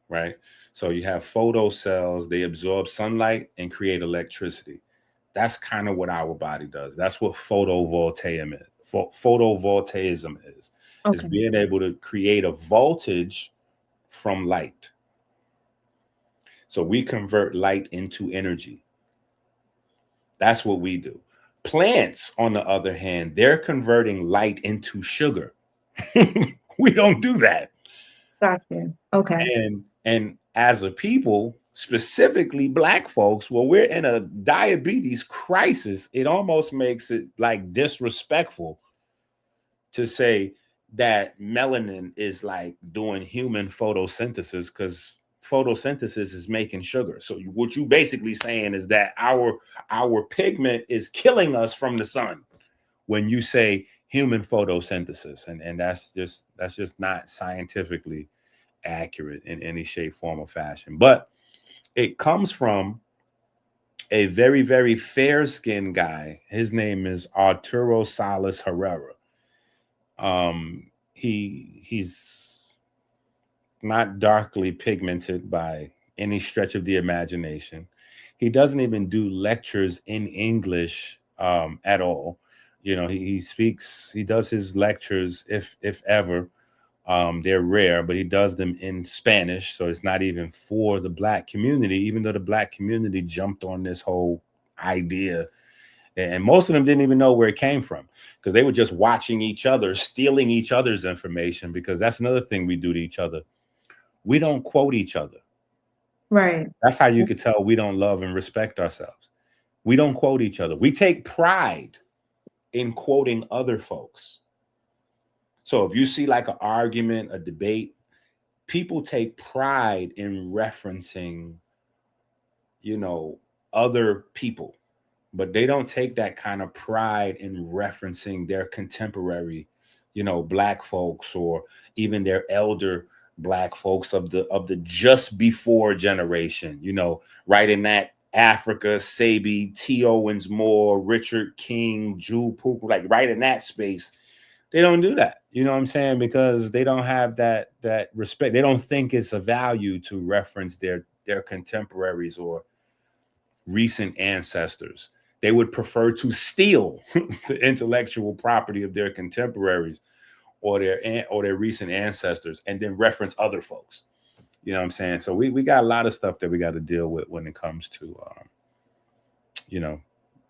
right? So you have photocells, they absorb sunlight and create electricity. That's kind of what our body does. That's what photovoltaism is. Okay. Is being able to create a voltage from light. So we convert light into energy. That's what we do. Plants, on the other hand, they're converting light into sugar. We don't do that. Gotcha. Okay. And as a people, specifically Black folks, well, we're in a diabetes crisis. It almost makes it like disrespectful to say that melanin is like doing human photosynthesis, because photosynthesis is making sugar. So what you basically saying is that our pigment is killing us from the sun when you say human photosynthesis, and that's just not scientifically accurate in any shape, form, or fashion. But it comes from a very, very fair-skinned guy. His name is Arturo Salas Herrera. He's not darkly pigmented by any stretch of the imagination. He doesn't even do lectures in English at all. You know, he does his lectures, if ever. They're rare, but he does them in Spanish. So it's not even for the Black community, even though the Black community jumped on this whole idea. And most of them didn't even know where it came from, because they were just watching each other, stealing each other's information, because that's another thing we do to each other. We don't quote each other. Right. That's how you could tell we don't love and respect ourselves. We don't quote each other. We take pride in quoting other folks. So if you see like an argument, a debate, people take pride in referencing, you know, other people, but they don't take that kind of pride in referencing their contemporary, you know, Black folks, or even their elder Black folks of the just before generation, you know, right in that Africa, Sabi, T. Owens Moore, Richard King, Jude Pooper, like right in that space. They don't do that. You know what I'm saying? Because they don't have that respect. They don't think it's a value to reference their contemporaries or recent ancestors. They would prefer to steal the intellectual property of their contemporaries or their recent ancestors, and then reference other folks. You know what I'm saying? So we got a lot of stuff that we got to deal with when it comes to you know,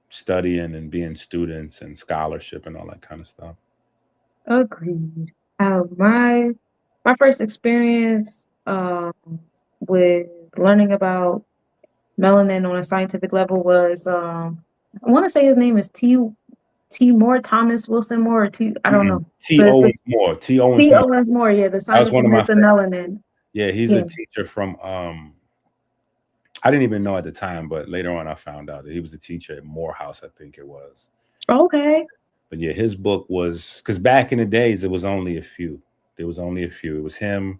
studying and being students and scholarship and all that kind of stuff. Agreed. My first experience with learning about melanin on a scientific level was I want to say his name is T Moore, Thomas Wilson Moore, or I don't know. T. But Owens Moore. T. Owens T. Moore. Owens Moore, yeah, the That was science one and of my myth of melanin. Yeah, he's Yeah. a teacher from I didn't even know at the time, but later on I found out that he was a teacher at Morehouse, I think it was. Okay. But yeah, his book was, because back in the days it was only a few. There was only a few. It was him,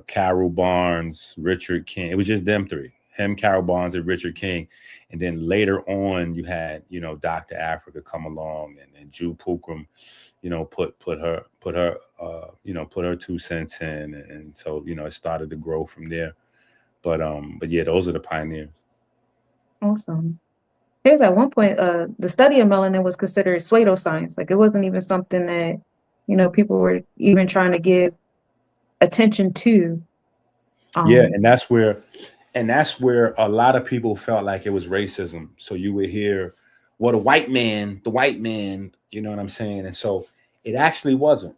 Carol Barnes, Richard King. It was just them three. Him, Carol Barnes, and Richard King. And then later on you had, you know, Dr. Africa come along, and Jude Pooper, you know, put her 2 cents in, and so, you know, it started to grow from there. But yeah, those are the pioneers. Awesome. Because at one point, the study of melanin was considered pseudoscience. Like, it wasn't even something that, you know, people were even trying to give attention to. Yeah, and that's where a lot of people felt like it was racism. So you would hear, well, the white man, you know what I'm saying? And so it actually wasn't.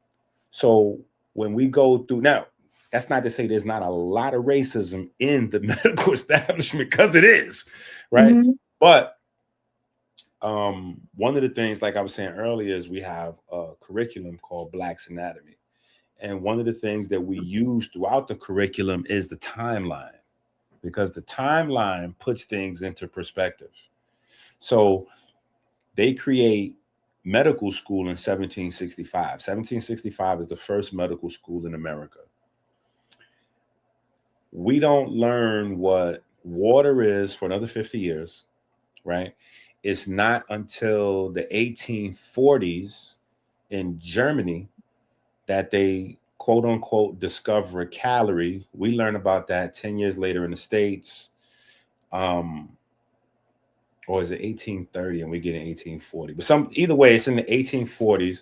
So when we go through now, that's not to say there's not a lot of racism in the medical establishment, because it is, right? Mm-hmm. But one of the things, like I was saying earlier, is we have a curriculum called Black's Anatomy. And one of the things that we use throughout the curriculum is the timeline, because the timeline puts things into perspective. So they create medical school in 1765. 1765 is the first medical school in America. We don't learn what water is for another 50 years, right? It's not until the 1840s in Germany that they, quote unquote, discover a calorie. We learn about that 10 years later in the States. Or is it 1830 and we get in 1840? But either way, it's in the 1840s,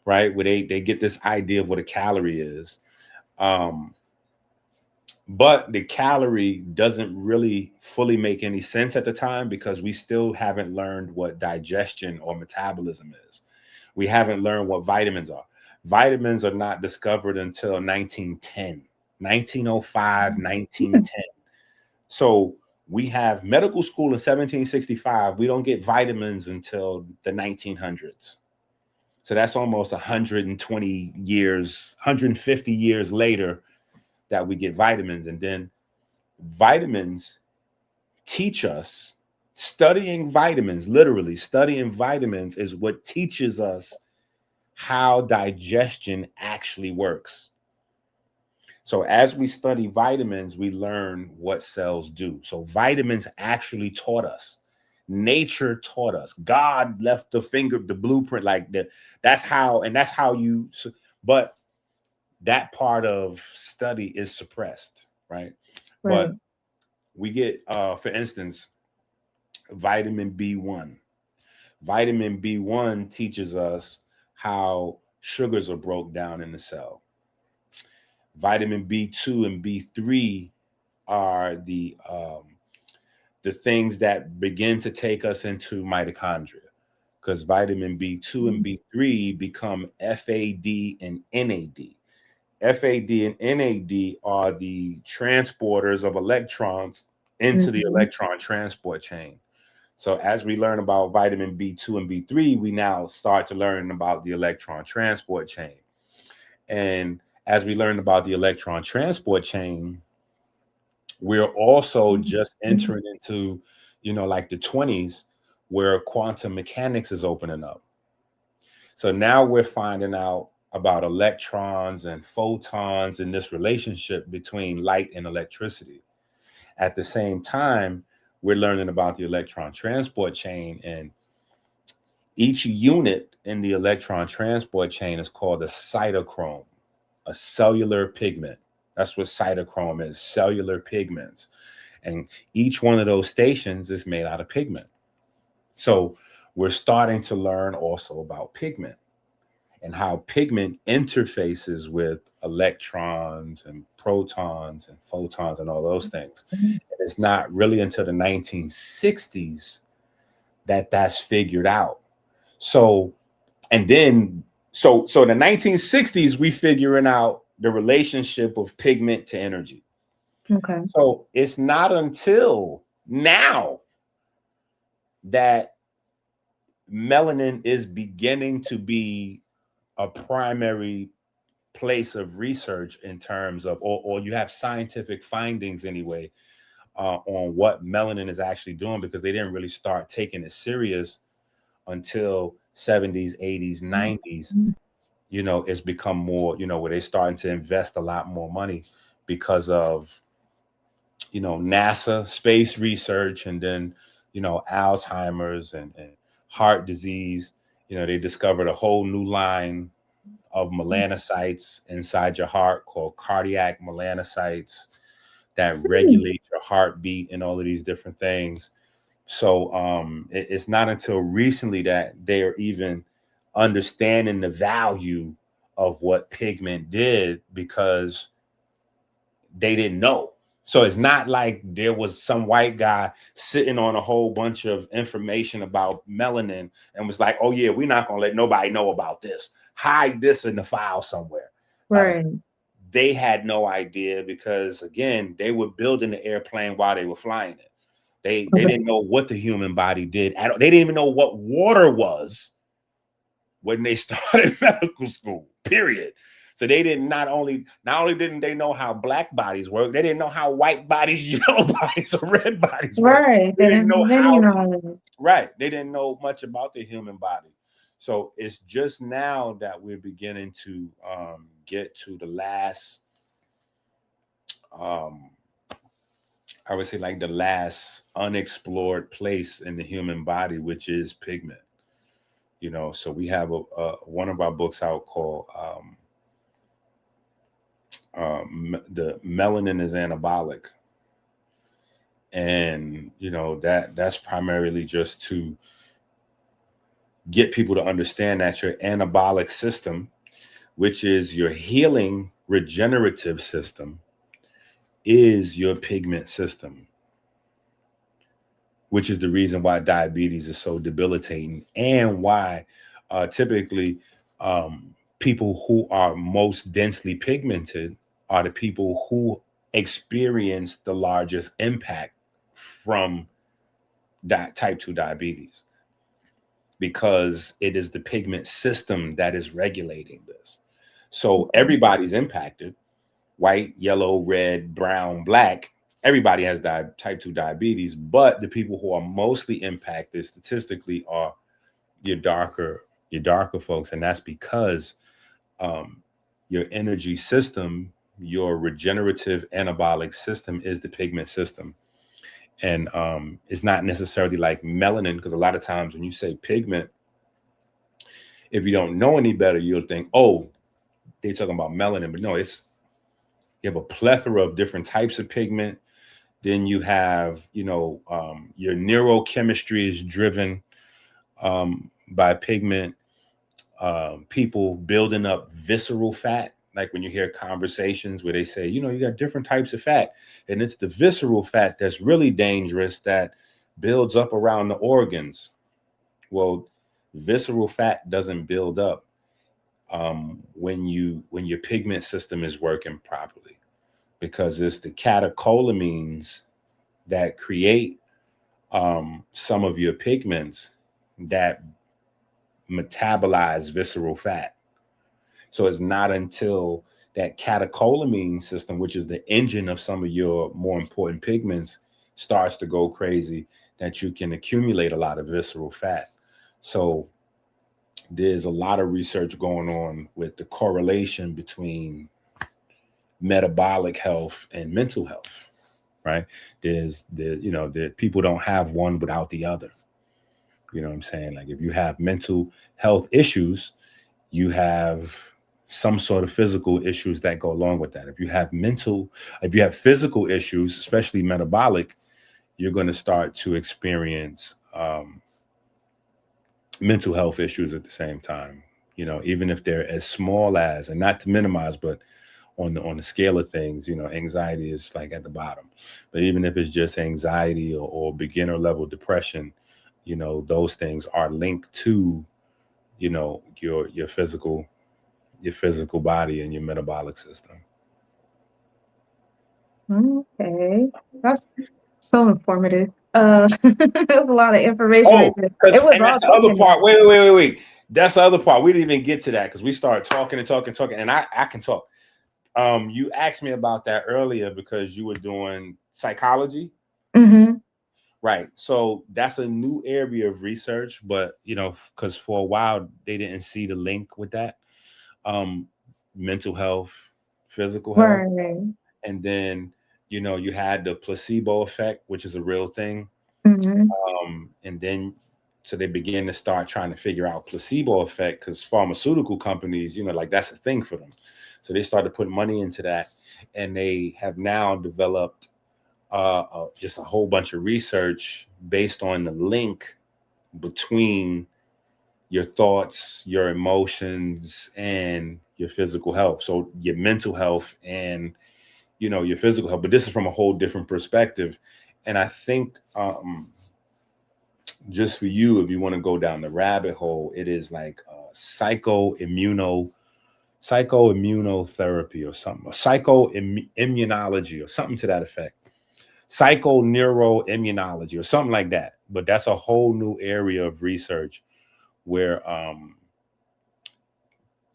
right? Where they get this idea of what a calorie is. But the calorie doesn't really fully make any sense at the time, because we still haven't learned what digestion or metabolism is. We haven't learned what vitamins are. Vitamins are not discovered until 1910, 1905, 1910. So we have medical school in 1765. We don't get vitamins until the 1900s. So that's almost 120 years, 150 years later that we get vitamins. And then vitamins teach us, studying vitamins, literally studying vitamins is what teaches us how digestion actually works. So as we study vitamins, we learn what cells do. So vitamins actually taught us. Nature taught us. God left the blueprint like that. That's how you, but that part of study is suppressed, right? Right. But we get, for instance, vitamin B1. Vitamin B1 teaches us how sugars are broke down in the cell. Vitamin B2 and B3 are the things that begin to take us into mitochondria, because vitamin B2 and B3 become FAD and NAD. FAD and NAD are the transporters of electrons into the electron transport chain. So as we learn about vitamin B2 and B3, we now start to learn about the electron transport chain. And as we learn about the electron transport chain, we're also just entering into, like the 20s, where quantum mechanics is opening up. So now we're finding out about electrons and photons and this relationship between light and electricity. At the same time, we're learning about the electron transport chain, and each unit in the electron transport chain is called a cytochrome, a cellular pigment. That's what cytochrome is, cellular pigments. And each one of those stations is made out of pigment. So we're starting to learn also about pigment and how pigment interfaces with electrons and protons and photons and all those things. And it's not really until the 1960s that that's figured out. So the 1960s, we figuring out the relationship of pigment to energy. Okay. So it's not until now that melanin is beginning to be a primary place of research in terms of, or you have scientific findings anyway, on what melanin is actually doing, because they didn't really start taking it serious until 70s, 80s, 90s. It's become more, where they're starting to invest a lot more money because of, NASA space research, and then, Alzheimer's and heart disease. They discovered a whole new line of melanocytes inside your heart called cardiac melanocytes that regulate your heartbeat and all of these different things. So it's not until recently that they're even understanding the value of what pigment did, because they didn't know. So it's not like there was some white guy sitting on a whole bunch of information about melanin and was like, oh yeah, we're not going to let nobody know about this. Hide this in the file somewhere. Right. They had no idea, because again, they were building the airplane while they were flying it. They didn't know what the human body did. They didn't even know what water was when they started medical school, period. So they didn't, not only didn't they know how black bodies work, they didn't know how white bodies, yellow bodies, or red bodies work. Right. They didn't know how, right. They didn't know much about the human body. So it's just now that we're beginning to get to the last, I would say, like the last unexplored place in the human body, which is pigment. So we have one of our books out called the Melanin is Anabolic. And, that's primarily just to get people to understand that your anabolic system, which is your healing regenerative system, is your pigment system, which is the reason why diabetes is so debilitating, and why typically people who are most densely pigmented are the people who experience the largest impact from type 2 diabetes, because it is the pigment system that is regulating this. So everybody's impacted: white, yellow, red, brown, black. Everybody has type 2 diabetes, but the people who are mostly impacted statistically are your darker folks. And that's because your energy system, your regenerative anabolic system is the pigment system. And it's not necessarily like melanin, because a lot of times when you say pigment, if you don't know any better, you'll think, oh, they're talking about melanin. But no, you have a plethora of different types of pigment. Then you have, your neurochemistry is driven by pigment. People building up visceral fat, like when you hear conversations where they say, you got different types of fat, and it's the visceral fat that's really dangerous, that builds up around the organs. Well, visceral fat doesn't build up when your pigment system is working properly, because it's the catecholamines that create some of your pigments that metabolize visceral fat. So it's not until that catecholamine system, which is the engine of some of your more important pigments, starts to go crazy, that you can accumulate a lot of visceral fat. So there's a lot of research going on with the correlation between metabolic health and mental health, right? The people don't have one without the other. You know what I'm saying? Like, if you have mental health issues, you have some sort of physical issues that go along with that. If you have physical issues, especially metabolic, you're going to start to experience mental health issues at the same time. Even if they're as small as, and not to minimize, but on the scale of things, anxiety is like at the bottom. But even if it's just anxiety or beginner level depression, those things are linked to, your physical body and your metabolic system. Okay, that's so informative. There's a lot of information. Oh, it was and that's all the other part. Wait. That's the other part. We didn't even get to that because we started talking, and I can talk. You asked me about that earlier because you were doing psychology. Mm-hmm. Right. So that's a new area of research, but because for a while they didn't see the link with that. Mental health, physical health. Right. And then, you had the placebo effect, which is a real thing. Mm-hmm. And then, so they began to start trying to figure out placebo effect, because pharmaceutical companies, like that's a thing for them. So they started putting money into that, and they have now developed just a whole bunch of research based on the link between your thoughts, your emotions, and your physical health. So your mental health and, your physical health. But this is from a whole different perspective. And I think just for you, if you want to go down the rabbit hole, it is like psychoimmunotherapy or something, or psychoimmunology or something to that effect. Psychoneuroimmunology or something like that. But that's a whole new area of research where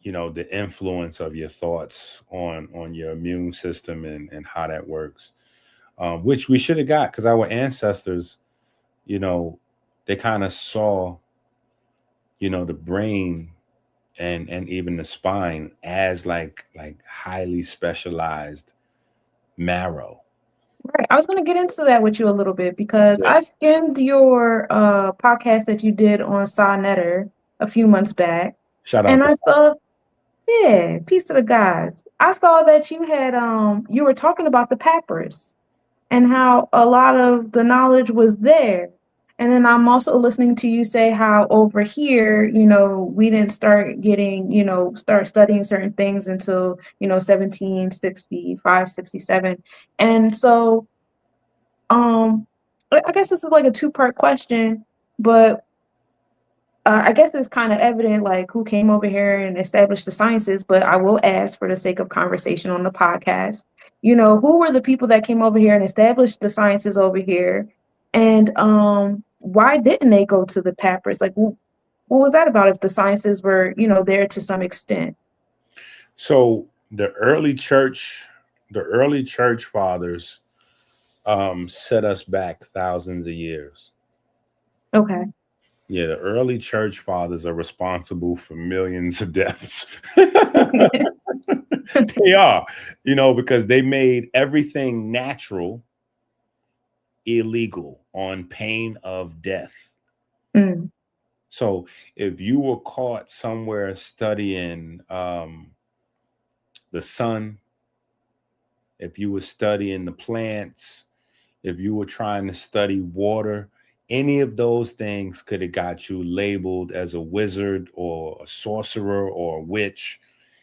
the influence of your thoughts on your immune system and how that works, which we should have got, because our ancestors, they kind of saw the brain and even the spine as like highly specialized marrow. Right. I was going to get into that with you a little bit, because Yeah. I skimmed your podcast that you did on Sonetter a few months back. Shout out And to I saw, yeah, peace to the gods. I saw that you had you were talking about the papyrus and how a lot of the knowledge was there. And then I'm also listening to you say how over here, we didn't start getting, start studying certain things until, 1765, 67. And so I guess this is like a two-part question, but I guess it's kind of evident, like, who came over here and established the sciences, but I will ask for the sake of conversation on the podcast, who were the people that came over here and established the sciences over here? And why didn't they go to the Pappers? Like, what was that about if the sciences were, there to some extent? So the early church fathers set us back thousands of years. Okay. Yeah, the early church fathers are responsible for millions of deaths. They are, because they made everything natural illegal on pain of death. Mm. So if you were caught somewhere studying the sun, if you were studying the plants, if you were trying to study water, any of those things could have got you labeled as a wizard or a sorcerer or a witch,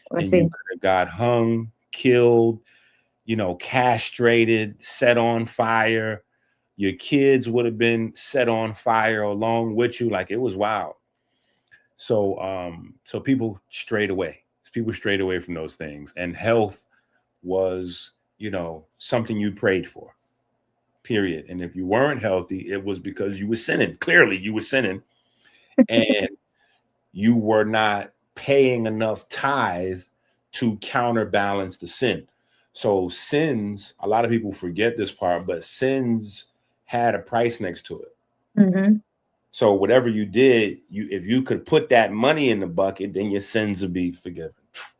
Let's and see. you could have got hung, killed, castrated, set on fire. Your kids would have been set on fire along with you. Like, it was wild. So people strayed away. People strayed away from those things, and health was, something you prayed for. Period. And if you weren't healthy, it was because you were sinning. Clearly, you were sinning, and you were not paying enough tithe to counterbalance the sin. So sins, a lot of people forget this part, but sins had a price next to it. Mm-hmm. So whatever you did, if you could put that money in the bucket, then your sins would be forgiven.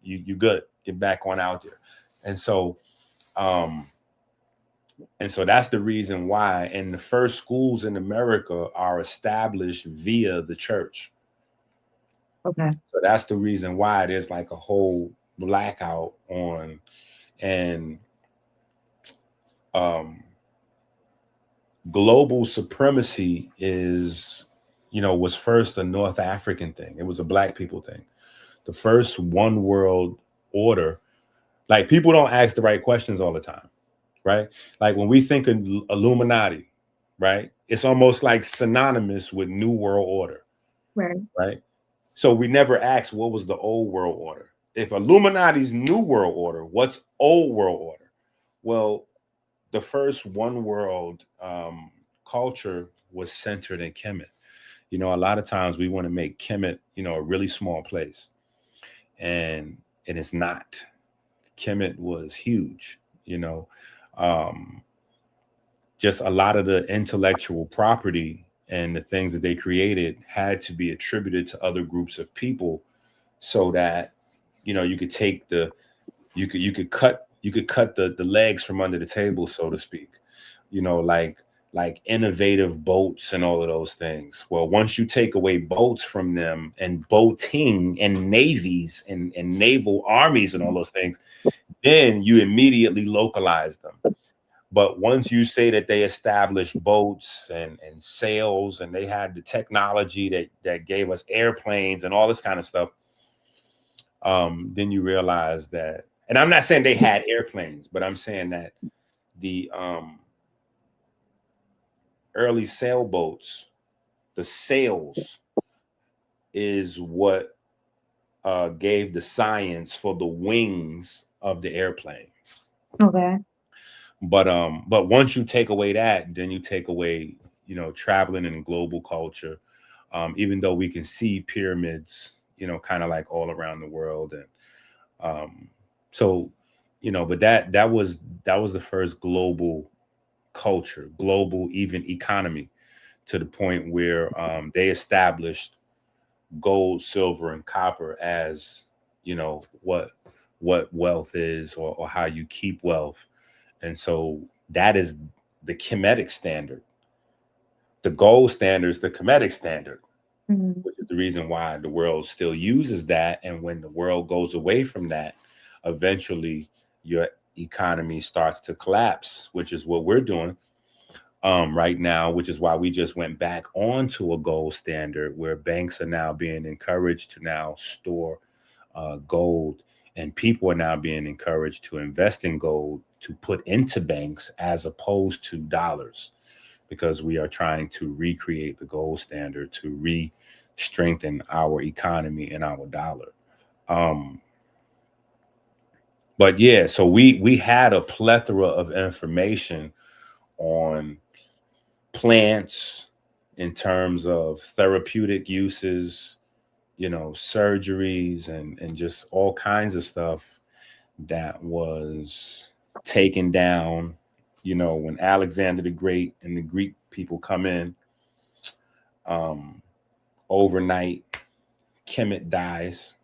You good. Get back on out there. And so that's the reason why. And the first schools in America are established via the church. Okay. So that's the reason why there's like a whole blackout on, and global supremacy was first a North African thing. It was a black people thing. The first one world order, like, people don't ask the right questions all the time, right? Like, when we think of Illuminati, right, it's almost like synonymous with New World Order, right? So we never ask, what was the old world order? If Illuminati's New World Order, what's old world order? Well, the first one world culture was centered in Kemet. A lot of times we want to make Kemet, a really small place, and it's not. Kemet was huge. Just a lot of the intellectual property and the things that they created had to be attributed to other groups of people, so that you could take you could cut the legs from under the table, so to speak. Like innovative boats and all of those things. Well, once you take away boats from them, and boating and navies and naval armies and all those things, then you immediately localize them. But once you say that they established boats and sails, and they had the technology that gave us airplanes and all this kind of stuff, then you realize that, and I'm not saying they had airplanes, but I'm saying that the early sailboats, the sails is what gave the science for the wings of the airplane. Okay. But once you take away that, then you take away, traveling in global culture. Even though we can see pyramids, kind of like all around the world, and but that was the first global culture, global even economy, to the point where they established gold, silver, and copper as what wealth is, or how you keep wealth. And so that is the Kemetic standard. The gold standard is the Kemetic standard, which is the reason why the world still uses that. And when the world goes away from that, eventually your economy starts to collapse, which is what we're doing right now, which is why we just went back onto a gold standard, where banks are now being encouraged to now store gold, and people are now being encouraged to invest in gold to put into banks as opposed to dollars, because we are trying to recreate the gold standard, to strengthen our economy and our dollar. But yeah, so we had a plethora of information on plants in terms of therapeutic uses, surgeries and just all kinds of stuff that was taken down, when Alexander the Great and the Greek people come in. Overnight, Kemet dies.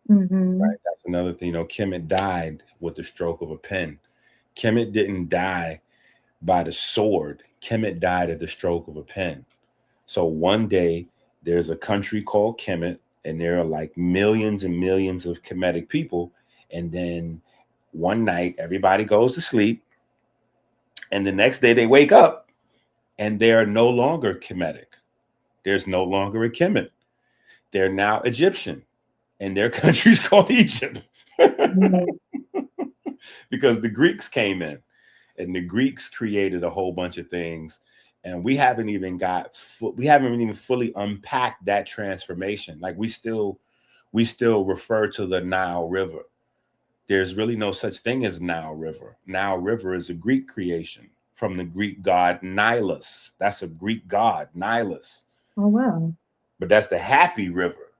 Mm-hmm. Right, that's another thing. Kemet died with the stroke of a pen. Kemet didn't die by the sword. Kemet died at the stroke of a pen. So one day there's a country called Kemet, and there are like millions and millions of Kemetic people. And then one night everybody goes to sleep, and the next day they wake up and they're no longer Kemetic. There's no longer a Kemet. They're now Egyptian, and their country's called Egypt. Mm-hmm. Because the Greeks came in, and the Greeks created a whole bunch of things, and we haven't even fully unpacked that transformation. Like we still refer to the Nile River. There's really no such thing as Nile River. Nile River is a Greek creation from the Greek god Nilus. That's a Greek god, Nilus. Oh, wow. But that's the happy river.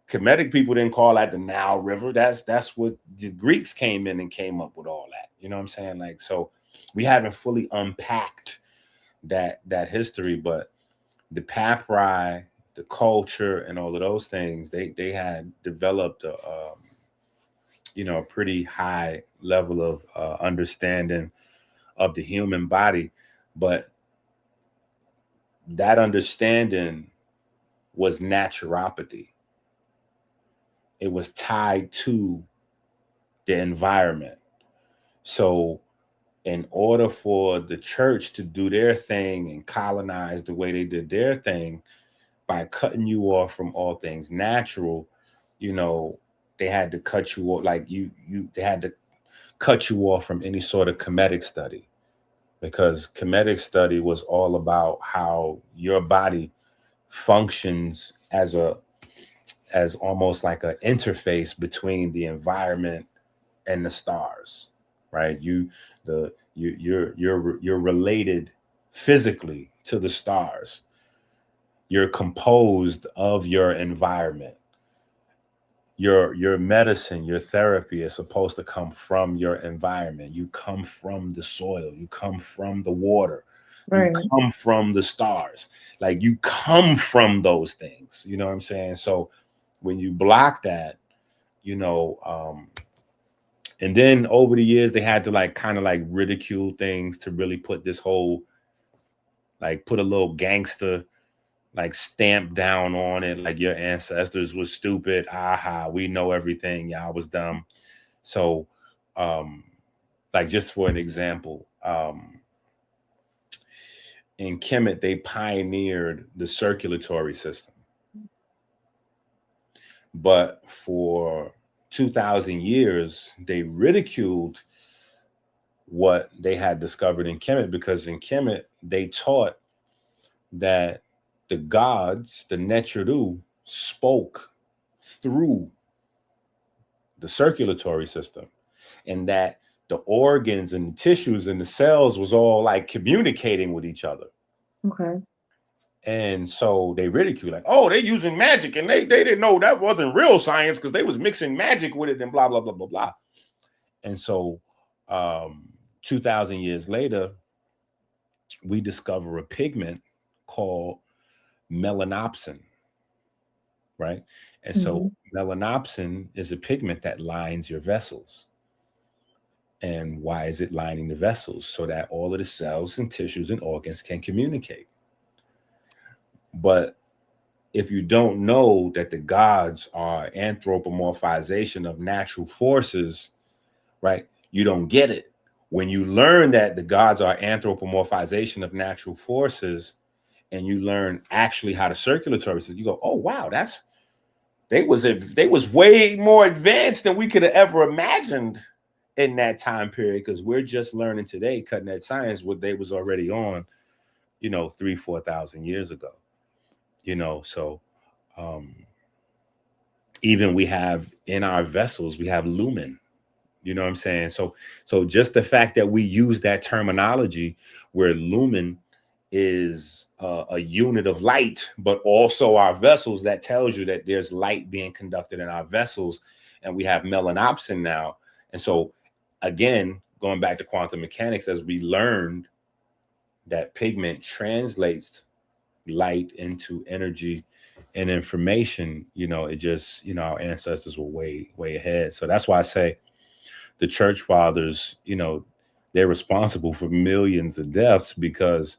Kemetic people didn't call that the Nile River. That's what the Greeks came in and came up with all that. You know what I'm saying? Like, so we haven't fully unpacked that history, but the papyri, the culture, and all of those things, they had developed a pretty high level of understanding of the human body, but that understanding was naturopathy. It was tied to the environment. So in order for the church to do their thing and colonize the way they did their thing, by cutting you off from all things natural, they had to cut you off, they had to cut you off from any sort of Kemetic study, because Kemetic study was all about how your body functions as almost like an interface between the environment and the stars, right? You're related physically to the stars. You're composed of your environment. Your medicine, your therapy is supposed to come from your environment. You come from the soil. You come from the water. Right. You come from the stars. Like, you come from those things. You know what I'm saying? So when you block that, and then over the years, they had to kind of ridicule things to really put this whole, put a little gangster stamp down on it, like your ancestors was stupid. Aha, we know everything. Y'all was dumb. So, just for an example, in Kemet, they pioneered the circulatory system. But for 2,000 years, they ridiculed what they had discovered in Kemet, because in Kemet, they taught that the gods, the Necheru, spoke through the circulatory system, and that the organs and the tissues and the cells was all communicating with each other. Okay. And so they ridicule, oh, they're using magic, and they didn't know that wasn't real science because they was mixing magic with it and blah, blah, blah, blah, blah. And so 2,000 years later, we discover a pigment called melanopsin, right? And so melanopsin is a pigment that lines your vessels. And why is it lining the vessels? So that all of the cells and tissues and organs can communicate. But if you don't know that the gods are anthropomorphization of natural forces, right, you don't get it. When you learn that the gods are anthropomorphization of natural forces, and you learn actually how the circulatory system, you go, oh wow, they was way more advanced than we could have ever imagined in that time period, because we're just learning today, cutting edge science, what they was already on, 3,000-4,000 years ago. So Even we have in our vessels, we have lumen. You know what I'm saying? So just the fact that we use that terminology where lumen is a unit of light, but also our vessels, that tells you that there's light being conducted in our vessels, and we have melanopsin now. And so again, going back to quantum mechanics, as we learned that pigment translates light into energy and information, it just, our ancestors were way ahead. So that's why I say the church fathers, they're responsible for millions of deaths, because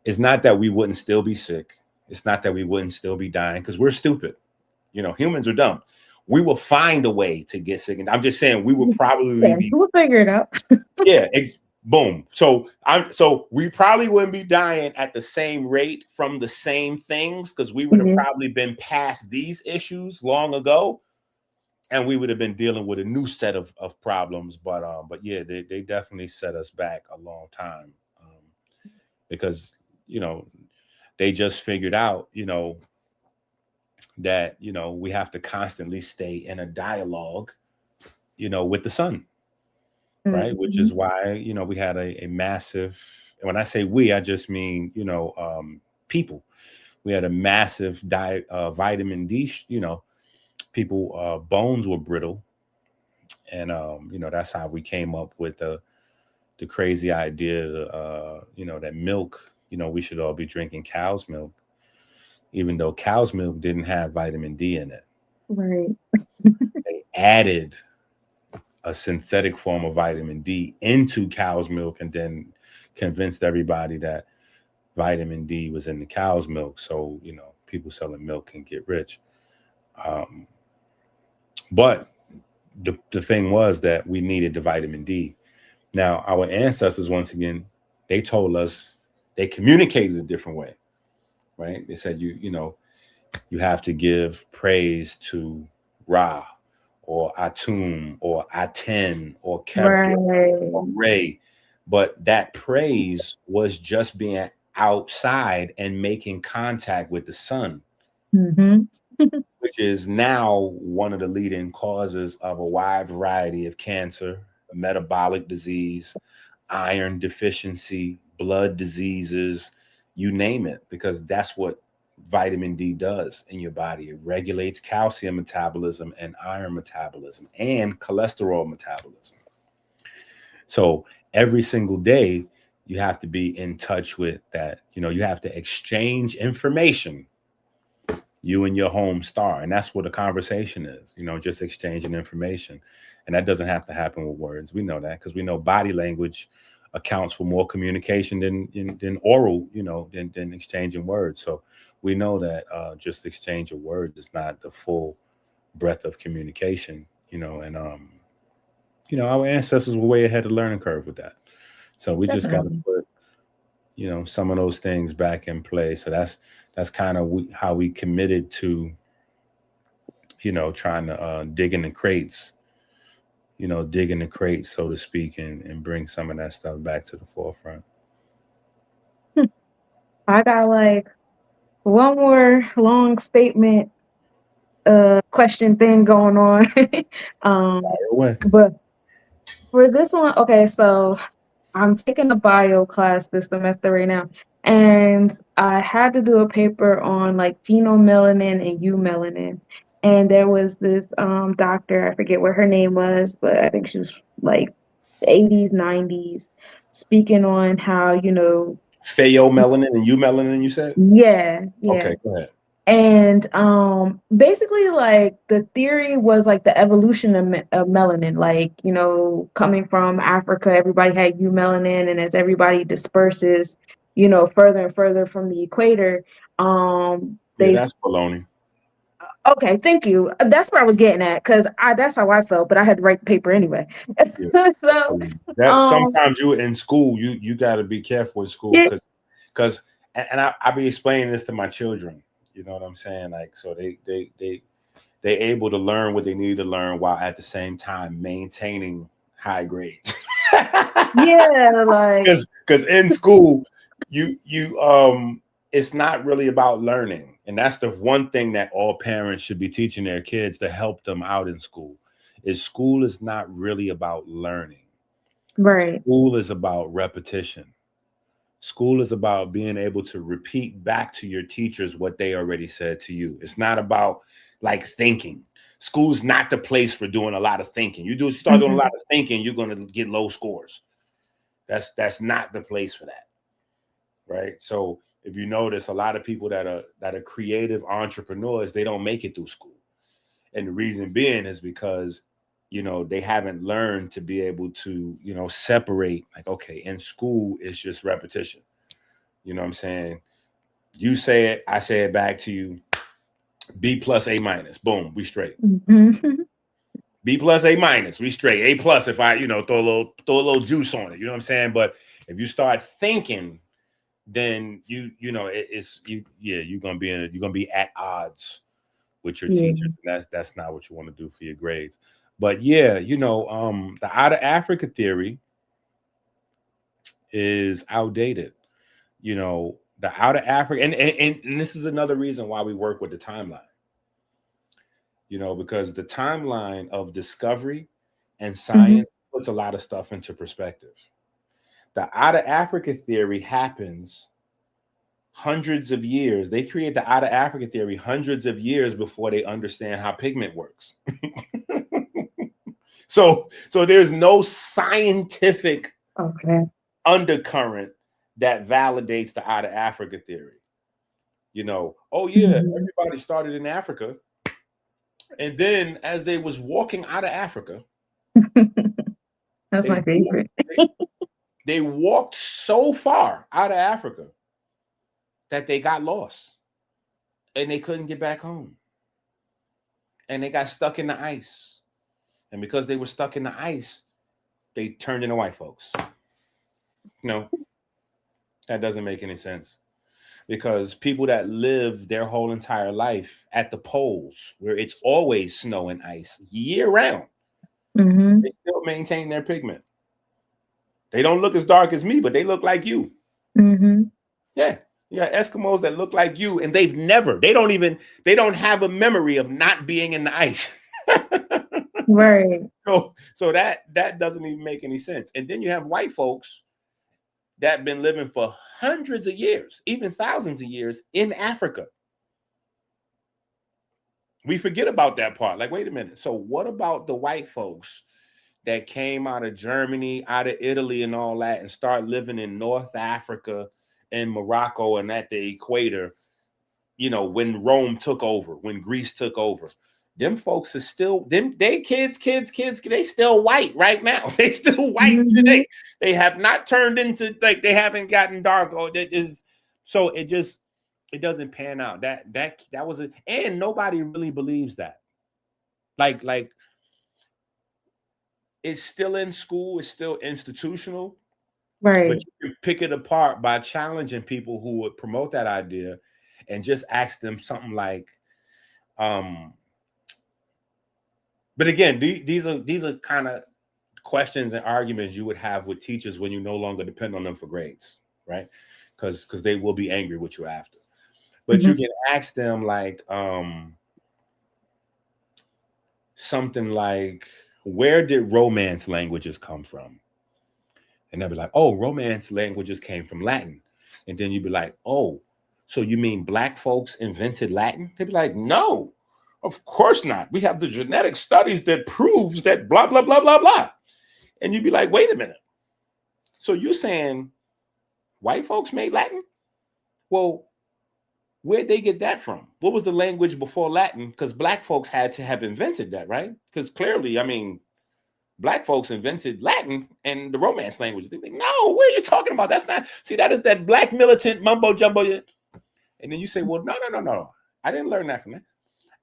it's not that we wouldn't still be sick. It's not that we wouldn't still be dying, because we're stupid. Humans are dumb. We will find a way to get sick. And I'm just saying, we will probably be. We'll figure it out. Yeah. Boom. So we probably wouldn't be dying at the same rate from the same things, because we would have probably been past these issues long ago, and we would have been dealing with a new set of problems. But yeah, they definitely set us back a long time, because they just figured out that we have to constantly stay in a dialogue with the sun. Right. Which is why, we had a massive, and when I say we, I just mean, people. We had a massive vitamin D, people, bones were brittle. And, that's how we came up with the crazy idea, that milk, we should all be drinking cow's milk, even though cow's milk didn't have vitamin D in it. Right. They added a synthetic form of vitamin D into cow's milk, and then convinced everybody that vitamin D was in the cow's milk. So, people selling milk can get rich. But the thing was that we needed the vitamin D. Now, our ancestors, once again, they told us, they communicated a different way, right? They said, you have to give praise to Ra, or Atum, or Aten, or Kepler, or Ray. But that praise was just being outside and making contact with the sun, which is now one of the leading causes of a wide variety of cancer, metabolic disease, iron deficiency, blood diseases, you name it, because that's what vitamin D does in your body. It regulates calcium metabolism and iron metabolism and cholesterol metabolism. So every single day, you have to be in touch with that. You have to exchange information, you and your home star. And that's what a conversation is, just exchanging information. And that doesn't have to happen with words. We know that, because we know body language accounts for more communication than oral, than exchanging words. So we know that just exchange of words is not the full breadth of communication, and our ancestors were way ahead of the learning curve with that. So we just got to put, some of those things back in place. So that's kind of how we committed to, trying to dig in the crates, so to speak, and bring some of that stuff back to the forefront. I got like one more long statement question thing going on. But for this one, okay, so I'm taking a bio class this semester right now, and I had to do a paper on like phenomelanin and eumelanin. And there was this doctor, I forget what her name was, but I think she was like 80s, 90s, speaking on how, pheomelanin and eumelanin, you said? Yeah. Okay, go ahead. And basically, like, the theory was like the evolution of melanin, like, coming from Africa, everybody had eumelanin, and as everybody disperses, further and further from the equator, that's baloney. Okay, thank you. That's where I was getting at, because that's how I felt, but I had to write the paper anyway. So sometimes you in school, you got to be careful in school, because I be explaining this to my children. You know what I'm saying? Like, so they able to learn what they need to learn while at the same time maintaining high grades. Yeah, like, because in school you it's not really about learning. And that's the one thing that all parents should be teaching their kids to help them out in school. Is school is not really about learning. Right. School is about repetition. School is about being able to repeat back to your teachers what they already said to you. It's not about like thinking. School's not the place for doing a lot of thinking. You start doing a lot of thinking, you're going to get low scores. That's not the place for that. Right? So if you notice, a lot of people that are creative entrepreneurs, they don't make it through school. And the reason being is because, you know, they haven't learned to be able to, you know, separate, like, okay, in school, it's just repetition. You know what I'm saying? You say it, I say it back to you. B plus, A minus. Boom, we straight. B plus, A minus, we straight. A plus if I, you know, throw a little juice on it. You know what I'm saying? But if you start thinking, then you're gonna be at odds with your teachers. And that's not what you want to do for your grades. But yeah, you know, the out of Africa theory is outdated. You know, the out of Africa, and this is another reason why we work with the timeline. You know, because the timeline of discovery and science puts a lot of stuff into perspective. The out of Africa theory happens hundreds of years. They create the out of Africa theory hundreds of years before they understand how pigment works. So there's no scientific undercurrent that validates the out of Africa theory. You know, oh yeah, everybody started in Africa. And then as they was walking out of Africa, that's my favorite. They walked so far out of Africa that they got lost and they couldn't get back home. And they got stuck in the ice. And because they were stuck in the ice, they turned into white folks. No, that doesn't make any sense. Because people that live their whole entire life at the poles, where it's always snow and ice year round, they still maintain their pigment. They don't look as dark as me, but they look like you. Yeah. You got Eskimos that look like you, and they don't have a memory of not being in the ice. Right. So that doesn't even make any sense. And then you have white folks that have been living for hundreds of years, even thousands of years in Africa. We forget about that part. Like, wait a minute. So what about the white folks that came out of Germany, out of Italy and all that, and start living in North Africa and Morocco and at the equator, you know, when Rome took over, when Greece took over? Them folks are still, they kids, they still white right now. They still white today. They have not turned into, like, they haven't gotten dark. Or that is, so it doesn't pan out. That was it. And nobody really believes that. Like it's still in school, it's still institutional. Right. But you can pick it apart by challenging people who would promote that idea and just ask them something like, but again, these are kind of questions and arguments you would have with teachers when you no longer depend on them for grades, right? Because they will be angry with you after. But you can ask them like something like, where did Romance languages come from? And they'll be like, oh, Romance languages came from Latin. And then you'd be like, oh, so you mean black folks invented Latin? They'd be like, no. Of course not. We have the genetic studies that proves that blah, blah, blah, blah, blah. And you'd be like, wait a minute. So you're saying white folks made Latin? Well, where'd they get that from? What was the language before Latin? Because black folks had to have invented that, right? Because clearly, I mean, black folks invented Latin and the Romance language. They think, no, what are you talking about? That's not, see, that is that black militant mumbo jumbo. And then you say, well, no. I didn't learn that from that.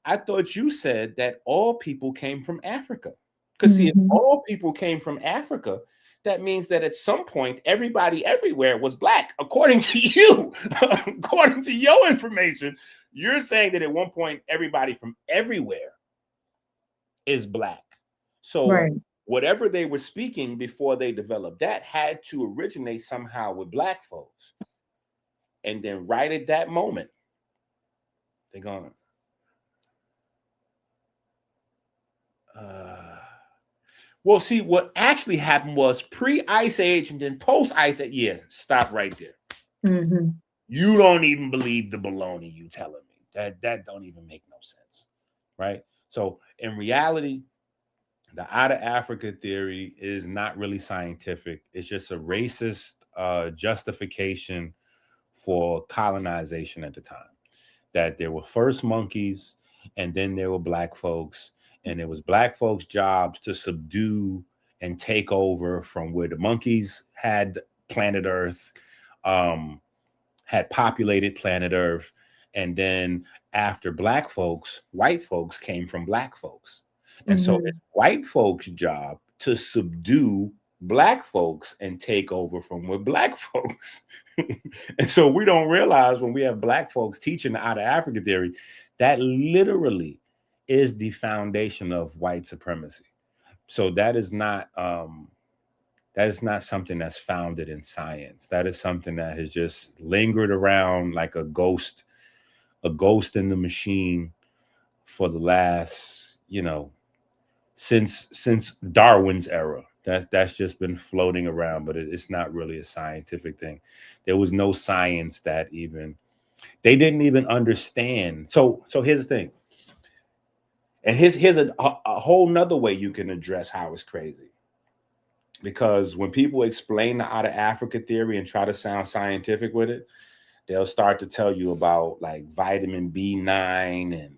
I thought you said that all people came from Africa. Because see, if all people came from Africa, that means that at some point, everybody everywhere was black. According to you, according to your information, you're saying that at one point, everybody from everywhere is black. So whatever they were speaking before they developed that had to originate somehow with black folks. And then right at that moment, they're going, well, see, what actually happened was pre-Ice Age and then post-Ice Age. Yeah, stop right there. Mm-hmm. You don't even believe the baloney you telling me. That don't even make no sense, right? So in reality, the out of Africa theory is not really scientific. It's just a racist justification for colonization at the time. That there were first monkeys, and then there were black folks, and it was black folks' jobs to subdue and take over from where the monkeys had planet Earth, had populated planet Earth, and then after black folks, white folks came from black folks. And so it's white folks' job to subdue black folks and take over from with black folks. And so we don't realize when we have black folks teaching the out of Africa theory, that literally is the foundation of white supremacy. So that is not something that's founded in science. That is something that has just lingered around like a ghost in the machine for the last, since Darwin's era. That's just been floating around, but it's not really a scientific thing. There was no science that they didn't even understand. So here's the thing. And here's a whole nother way you can address how it's crazy. Because when people explain the out of Africa theory and try to sound scientific with it, they'll start to tell you about like vitamin B9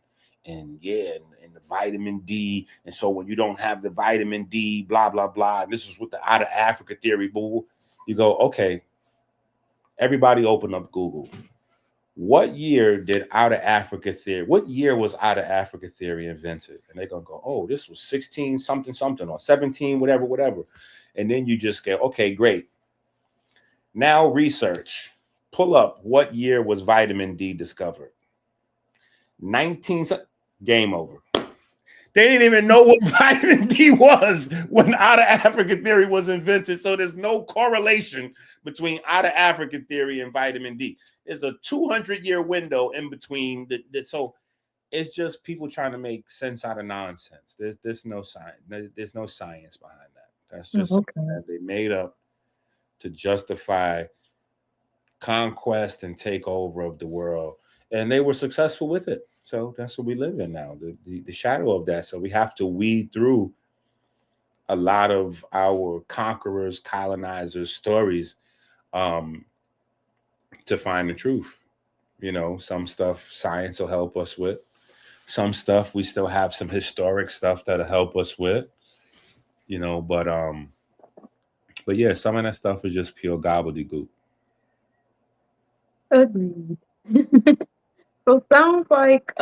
and the vitamin D. And so when you don't have the vitamin D, blah, blah, blah. And this is what the out of Africa theory, boo. You go, okay, everybody open up Google. What year was out of Africa theory invented? And they're going to go, oh, this was 16 something something or 17, whatever. And then you just go, okay, great. Now research. Pull up what year was vitamin D discovered? 19, game over. They didn't even know what vitamin D was when out of Africa theory was invented. So there's no correlation between out of Africa theory and vitamin D. There's a 200-year window in between. So it's just people trying to make sense out of nonsense. There's no science. There's no science behind that. That's just something that they made up to justify conquest and takeover of the world. And they were successful with it. So that's what we live in now, the shadow of that. So we have to weed through a lot of our conquerors, colonizers' stories to find the truth. Some stuff science will help us with. Some stuff we still have some historic stuff that'll help us with. But yeah, some of that stuff is just pure gobbledygook. Agreed. So sounds like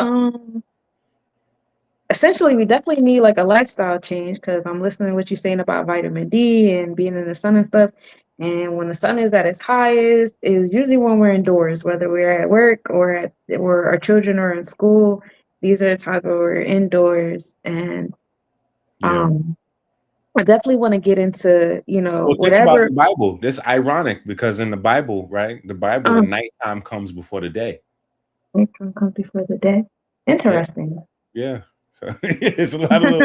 essentially we definitely need like a lifestyle change, because I'm listening to what you're saying about vitamin D and being in the sun and stuff. And when the sun is at its highest is usually when we're indoors, whether we're at work or our children are in school. These are the times where we're indoors. And I definitely want to get into, Well, think about the Bible. That's ironic because in the Bible, right? The Bible, the nighttime comes before the day. Nighttime comes before the day. Interesting. Yeah. So it's a lot of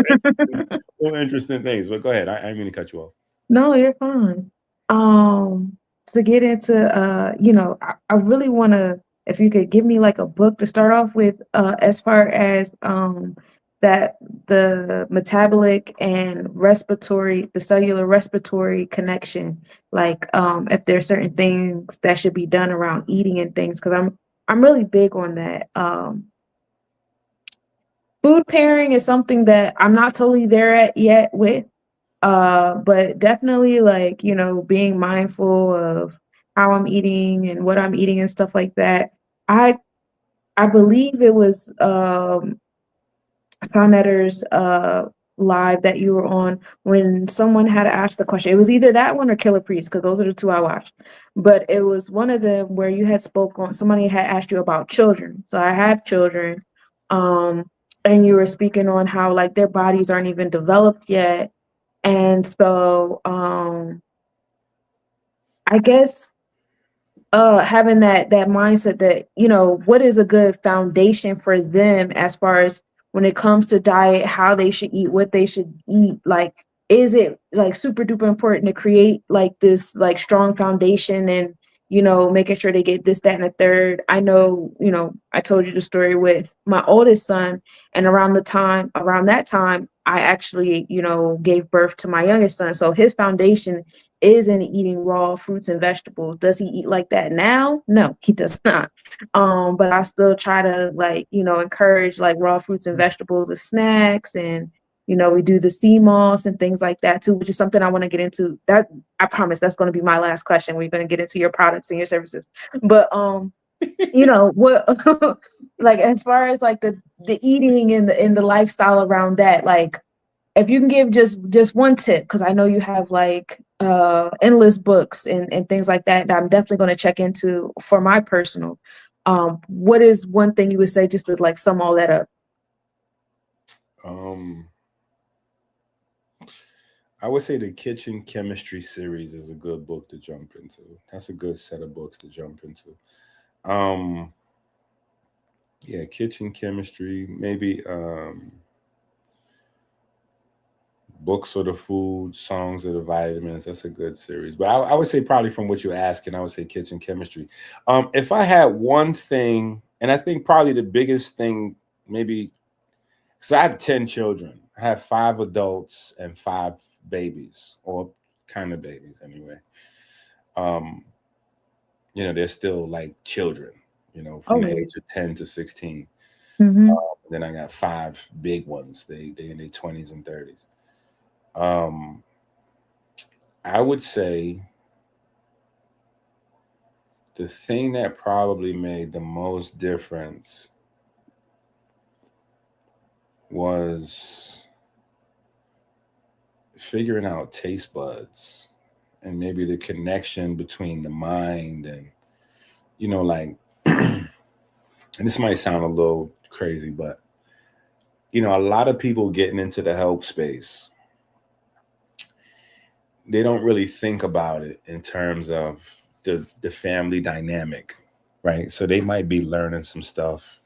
little interesting things. But go ahead. I didn't mean to cut you off. No, you're fine. To get into, I really want to, if you could give me like a book to start off with, as far as that the metabolic and respiratory, the cellular respiratory connection, like if there are certain things that should be done around eating and things, because I'm really big on that. Food pairing is something that I'm not totally there at yet with, but definitely like, being mindful of how I'm eating and what I'm eating and stuff like that. I believe it was Conetter's live that you were on when someone had asked the question. It was either that one or Killer Priest, because those are the two I watched. But it was one of them where you had somebody had asked you about children. So I have children. And you were speaking on how like their bodies aren't even developed yet. And so I guess having that mindset that, you know, what is a good foundation for them as far as when it comes to diet, how they should eat, what they should eat. Like, is it like super duper important to create like this like strong foundation and, you know, making sure they get this, that, and the third. I know, you know, I told you the story with my oldest son, and around that time, I actually, you know, gave birth to my youngest son. So his foundation is in eating raw fruits and vegetables. Does he eat like that now? No, he does not. But I still try to, like, you know, encourage like raw fruits and vegetables as snacks, and you know, we do the sea moss and things like that too, which is something I want to get into. That, I promise, that's going to be my last question. We're going to get into your products and your services. But you know what, like as far as like the eating and the lifestyle around that, like if you can give just one tip, because I know you have like endless books and things like that I'm definitely going to check into for my personal. What is one thing you would say just to like sum all that up? I would say the Kitchen Chemistry series is a good book to jump into. That's a good set of books to jump into. Yeah, Kitchen Chemistry, maybe Books of the Food, Songs of the Vitamins. That's a good series. But I would say probably from what you're asking, I would say Kitchen Chemistry. If I had one thing, and I think probably the biggest thing, maybe, because I have 10 children. I have 5 adults and 5 babies, or kind of babies anyway. You know, they're still like children, you know, from the age of 10 to 16. Then I got 5 big ones. They in their 20s and 30s. I would say the thing that probably made the most difference was figuring out taste buds and maybe the connection between the mind and, you know, like, and this might sound a little crazy, but, you know, a lot of people getting into the help space, they don't really think about it in terms of the family dynamic, right? So they might be learning some stuff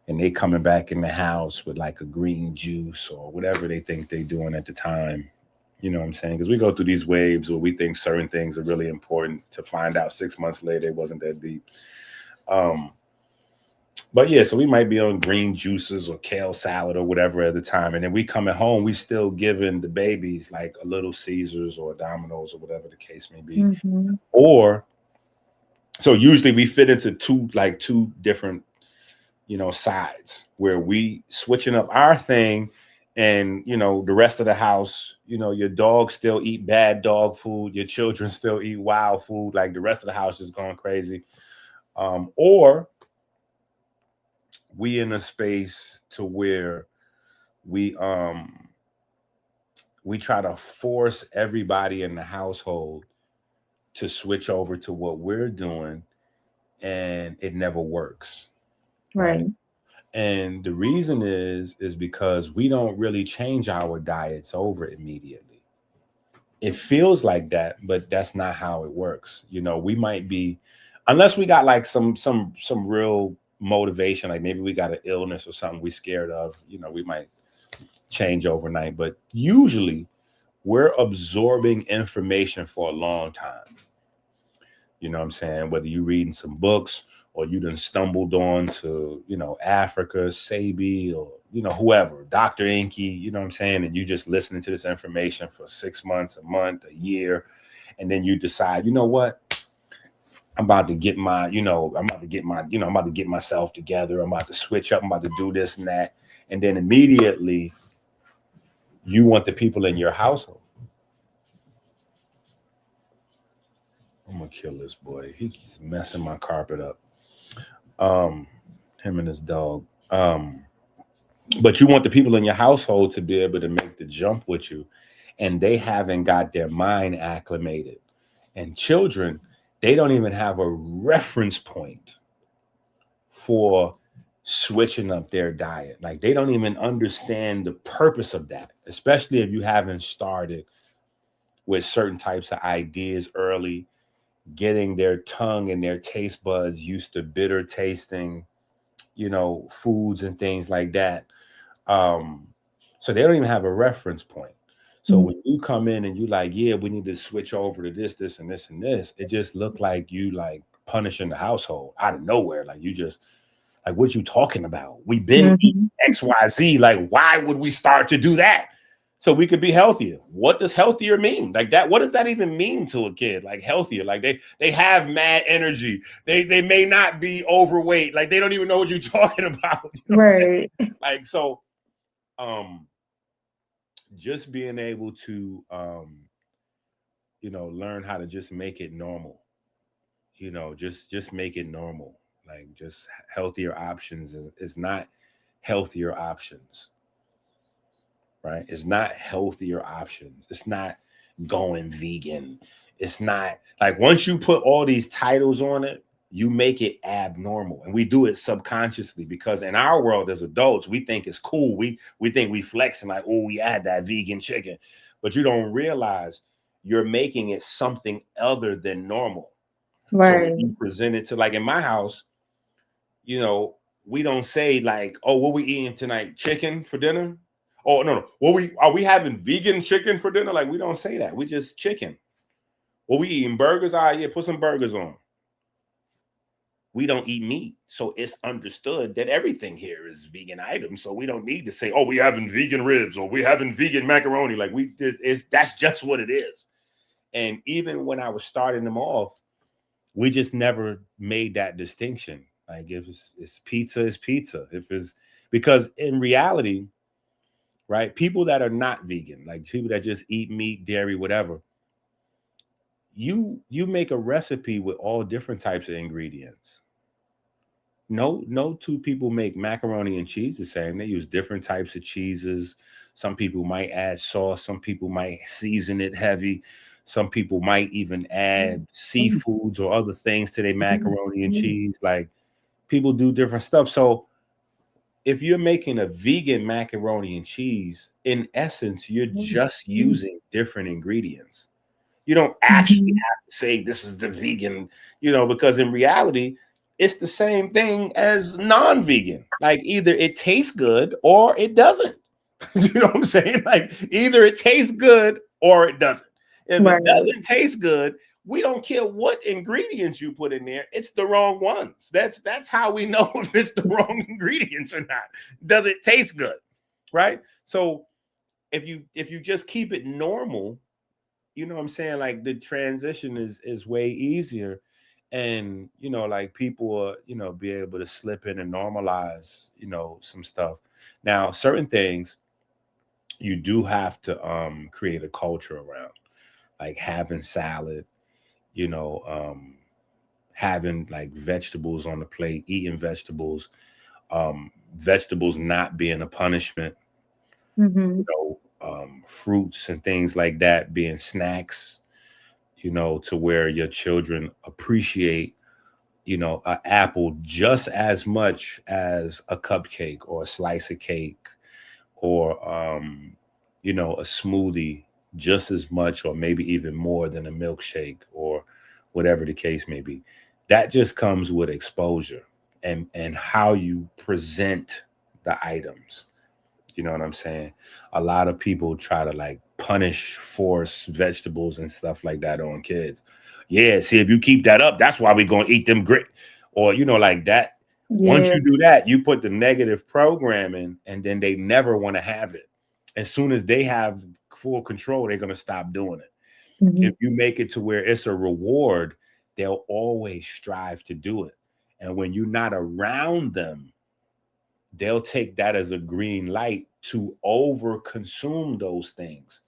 and they coming back in the house with like a green juice or whatever they think they're doing at the time. You know what I'm saying? Because we go through these waves where we think certain things are really important to find out 6 months later it wasn't that deep. But yeah, so we might be on green juices or kale salad or whatever at the time. And then we come at home, we still giving the babies like a Little Caesars or Domino's or whatever the case may be. Or, so usually we fit into two different, you know, sides where we switching up our thing. And, you know, the rest of the house, you know, your dogs still eat bad dog food. Your children still eat wild food. Like the rest of the house is going crazy. Or we in a space to where we try to force everybody in the household to switch over to what we're doing, and it never works. Right. And the reason is because we don't really change our diets over immediately. It feels like that, but that's not how it works. You know, we might be, unless we got like some real motivation, like maybe we got an illness or something we scared of, you know, we might change overnight. But usually we're absorbing information for a long time. You know what I'm saying? Whether you're reading some books or you done stumbled on to, you know, Africa, Sabi, or, you know, whoever, Dr. Enqi, you know what I'm saying? And you just listening to this information for 6 months, a month, a year. And then you decide, you know what? I'm about to get my, I'm about to get myself together. I'm about to switch up. I'm about to do this and that. And then immediately you want the people in your household. I'm going to kill this boy. He's messing my carpet up. Him and his dog. But you want the people in your household to be able to make the jump with you, and they haven't got their mind acclimated. And children, they don't even have a reference point for switching up their diet. Like they don't even understand the purpose of that, especially if you haven't started with certain types of ideas early. getting their tongue and their taste buds used to bitter tasting, foods and things like that. So they don't even have a reference point. So when you come in and you like, yeah, we need to switch over to this, this, and this, and this, it just looked like you like punishing the household out of nowhere. Like you just like, what you talking about? We've been eating XYZ. Like, why would we start to do that? So we could be healthier. What does healthier mean? Like that, what does that even mean to a kid? Like healthier, like they have mad energy. They may not be overweight. Like they don't even know what you're talking about. You know Right. like, so just being able to learn how to just make it normal. Just make it normal. Like just healthier options is not healthier options. Right? It's not healthier options. It's not going vegan. It's not like once you put all these titles on it, you make it abnormal. And we do it subconsciously because in our world as adults, we think it's cool. We think we flexing like, oh, we add that vegan chicken. But you don't realize you're making it something other than normal. Right. So when you present it to like in my house, we don't say like, oh, what we eating tonight? Chicken for dinner? Oh, no. Are we having vegan chicken for dinner? Like, we don't say that. We just chicken. Well, we eating burgers? All right, yeah, put some burgers on. We don't eat meat. So it's understood that everything here is vegan items. So we don't need to say, oh, we having vegan ribs or we having vegan macaroni. Like that's just what it is. And even when I was starting them off, we just never made that distinction. Like if it's pizza, it's pizza. Because in reality, right? People that are not vegan, like people that just eat meat, dairy, whatever, you make a recipe with all different types of ingredients. No two people make macaroni and cheese the same. They use different types of cheeses. Some people might add sauce. Some people might season it heavy. Some people might even add seafoods or other things to their macaroni and cheese. Like people do different stuff. So if you're making a vegan macaroni and cheese, in essence, you're just using different ingredients. You don't actually have to say this is the vegan, because in reality, it's the same thing as non-vegan. Like either it tastes good or it doesn't. You know what I'm saying? Like either it tastes good or it doesn't. If it doesn't taste good, we don't care what ingredients you put in there. It's the wrong ones. That's how we know if it's the wrong ingredients or not. Does it taste good? Right? So if you just keep it normal, you know what I'm saying? Like the transition is way easier. And like people are, be able to slip in and normalize, some stuff. Now, certain things you do have to create a culture around, like having salad, having like vegetables on the plate, eating vegetables, vegetables not being a punishment, fruits and things like that being snacks, to where your children appreciate, an apple just as much as a cupcake or a slice of cake or, a smoothie just as much or maybe even more than a milkshake or whatever the case may be. That just comes with exposure and how you present the items. You know what I'm saying? A lot of people try to like force vegetables and stuff like that on kids. Yeah, see, if you keep that up, that's why we're going to eat them grit. Or, like that. Yeah. Once you do that, you put the negative programming and then they never want to have it. As soon as they have full control, they're going to stop doing it. If you make it to where it's a reward, they'll always strive to do it. And when you're not around them, they'll take that as a green light to over consume those things,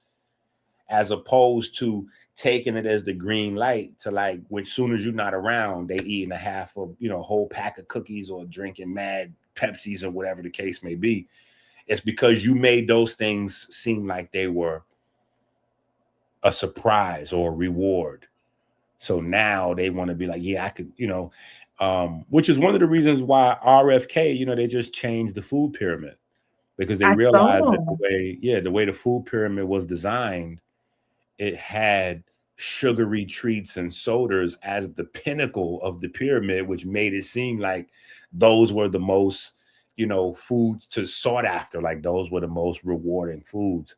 as opposed to taking it as the green light to like, as soon as you're not around, they eating a half of, whole pack of cookies or drinking mad Pepsis or whatever the case may be. It's because you made those things seem like they were a surprise or a reward. So now they want to be like, yeah, I could, which is one of the reasons why RFK, they just changed the food pyramid, because they realized that the way the food pyramid was designed, it had sugary treats and sodas as the pinnacle of the pyramid, which made it seem like those were the most, foods to sought after, like those were the most rewarding foods.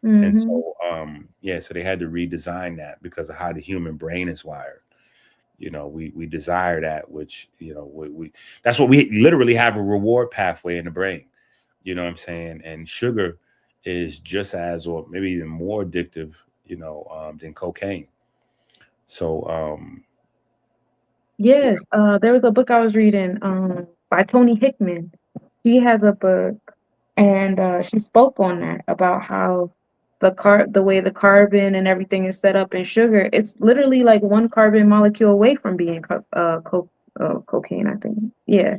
And Mm-hmm. so, so they had to redesign that because of how the human brain is wired. We desire that, which, we that's what we literally have a reward pathway in the brain. You know what I'm saying? And sugar is just as, or maybe even more addictive, than cocaine. So, Yes. There was a book I was reading by Tony Hickman. He has a book, and she spoke on that about how the way the carbon and everything is set up in sugar, it's literally like one carbon molecule away from being cocaine, I think. Yeah.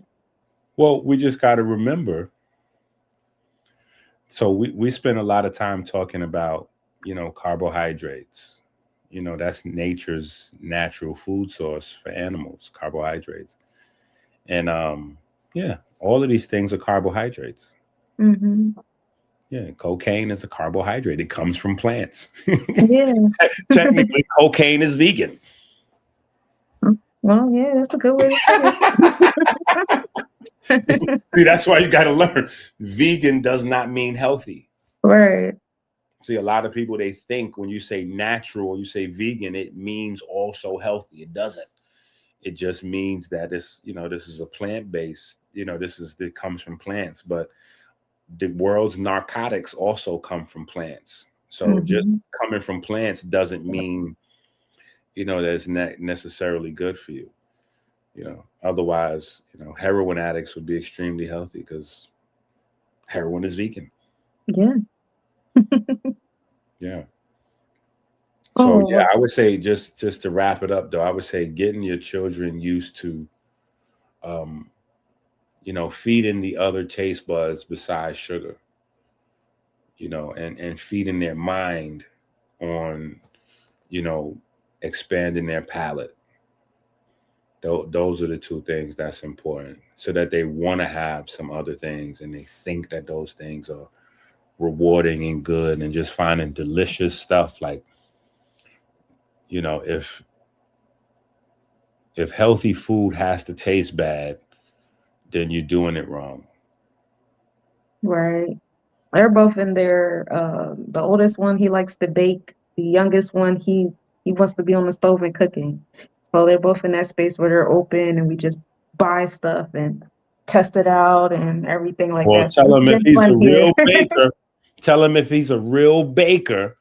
well, we just got to remember. So we spend a lot of time talking about, carbohydrates. That's nature's natural food source for animals, carbohydrates. And all of these things are carbohydrates. Mm-hmm. Yeah, cocaine is a carbohydrate. It comes from plants. Yeah. Technically, cocaine is vegan. Well, yeah, that's a good way to put it. See, that's why you got to learn. Vegan does not mean healthy. Right. See, a lot of people, they think when you say natural or you say vegan, it means also healthy. It doesn't. It just means that this is a plant-based, it comes from plants, but the world's narcotics also come from plants. So just coming from plants doesn't mean, that it's not necessarily good for you. Otherwise, heroin addicts would be extremely healthy because heroin is vegan. Yeah. Yeah. So Oh, I would say just to wrap it up though, I would say getting your children used to, feeding the other taste buds besides sugar, and feeding their mind on, expanding their palate. Those are the two things that's important, so that they want to have some other things and they think that those things are rewarding and good, and just finding delicious stuff. Like, if healthy food has to taste bad, then you're doing it wrong. right. They're both in there. The oldest one, he likes to bake. The youngest one, he wants to be on the stove and cooking. So they're both in that space where they're open and we just buy stuff and test it out and everything like Well, that. So tell it's him if been he's a fun here. real baker. Tell him if he's a real baker,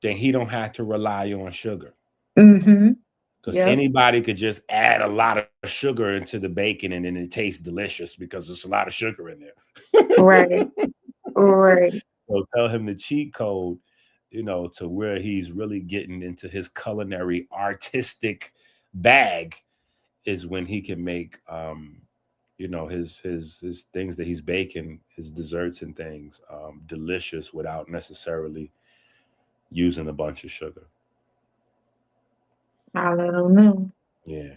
then he don't have to rely on sugar. Mm-hmm. Because Yep. anybody could just add a lot of sugar into the bacon and then it tastes delicious because there's a lot of sugar in there. Right. Right. So tell him the cheat code, to where he's really getting into his culinary artistic bag is when he can make his things that he's baking, his desserts and things, delicious without necessarily using a bunch of sugar. I don't know. Yeah,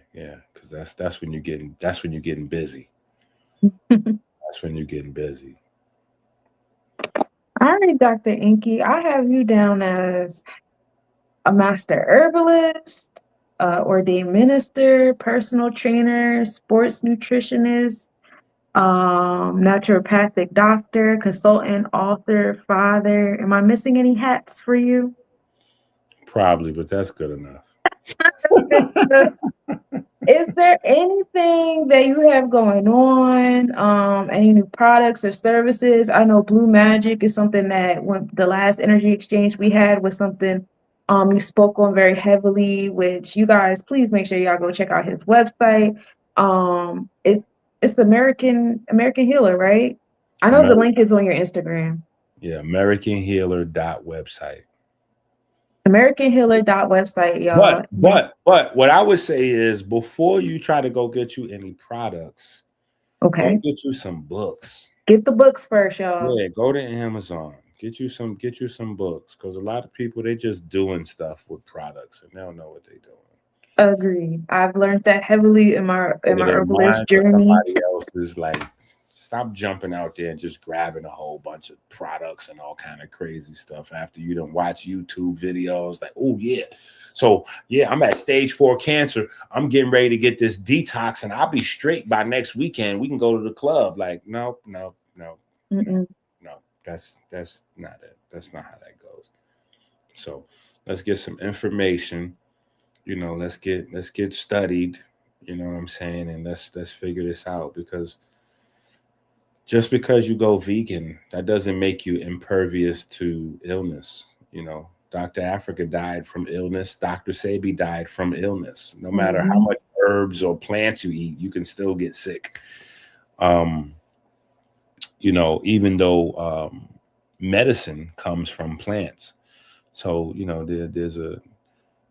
because that's when you're getting busy. That's when you're getting busy. All right, Dr. Enqi, I have you down as a master herbalist, ordained minister, personal trainer, sports nutritionist, naturopathic doctor, consultant, author, father. Am I missing any hats for you? Probably, but that's good enough. Is there anything that you have going on? Any new products or services? I know Blue Magic is something that when the last energy exchange we had was something you spoke on very heavily, which you guys please make sure y'all go check out his website. It's American Healer, right? I know the link is on your Instagram. Yeah, AmericanHealer.website. AmericanHealer.website, y'all. But what I would say is, before you try to go get you any products, Okay. go get you some books. Get the books first, y'all. Yeah, go to Amazon. Get you some books, because a lot of people, they just doing stuff with products and they don't know what they're doing. Agreed. I've learned that heavily in my herbalist journey. Somebody else is like, Stop jumping out there and just grabbing a whole bunch of products and all kind of crazy stuff after you done watch YouTube videos like, oh yeah. So yeah, I'm at stage 4 cancer. I'm getting ready to get this detox and I'll be straight by next weekend. We can go to the club. Like, no. Mm-mm. No, that's not it. That's not how that goes. So let's get some information. Let's get studied. You know what I'm saying? And let's figure this out, because just because you go vegan, that doesn't make you impervious to illness. Dr. Africa died from illness. Dr. Sebi died from illness. No matter how much herbs or plants you eat, you can still get sick. Even though medicine comes from plants. So,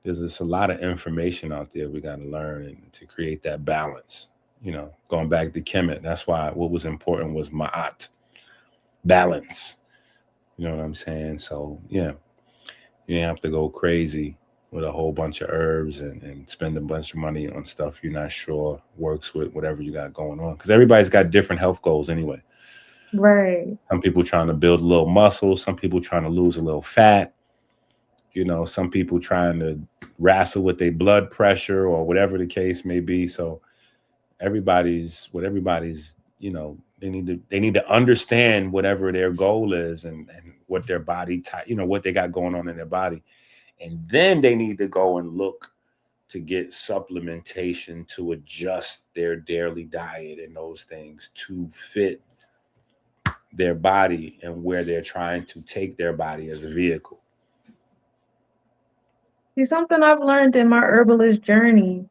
there's a lot of information out there we got to learn and to create that balance. Going back to Kemet, that's why what was important was Ma'at, balance. You know what I'm saying? So, yeah, you have to go crazy with a whole bunch of herbs and spend a bunch of money on stuff you're not sure works with whatever you got going on. Because everybody's got different health goals anyway. Right. Some people trying to build a little muscle. Some people trying to lose a little fat. Some people trying to wrestle with their blood pressure or whatever the case may be. So everybody's, they need to understand whatever their goal is and what their body type, what they got going on in their body. And then they need to go and look to get supplementation to adjust their daily diet and those things to fit their body and where they're trying to take their body as a vehicle. See, something I've learned in my herbalist journey.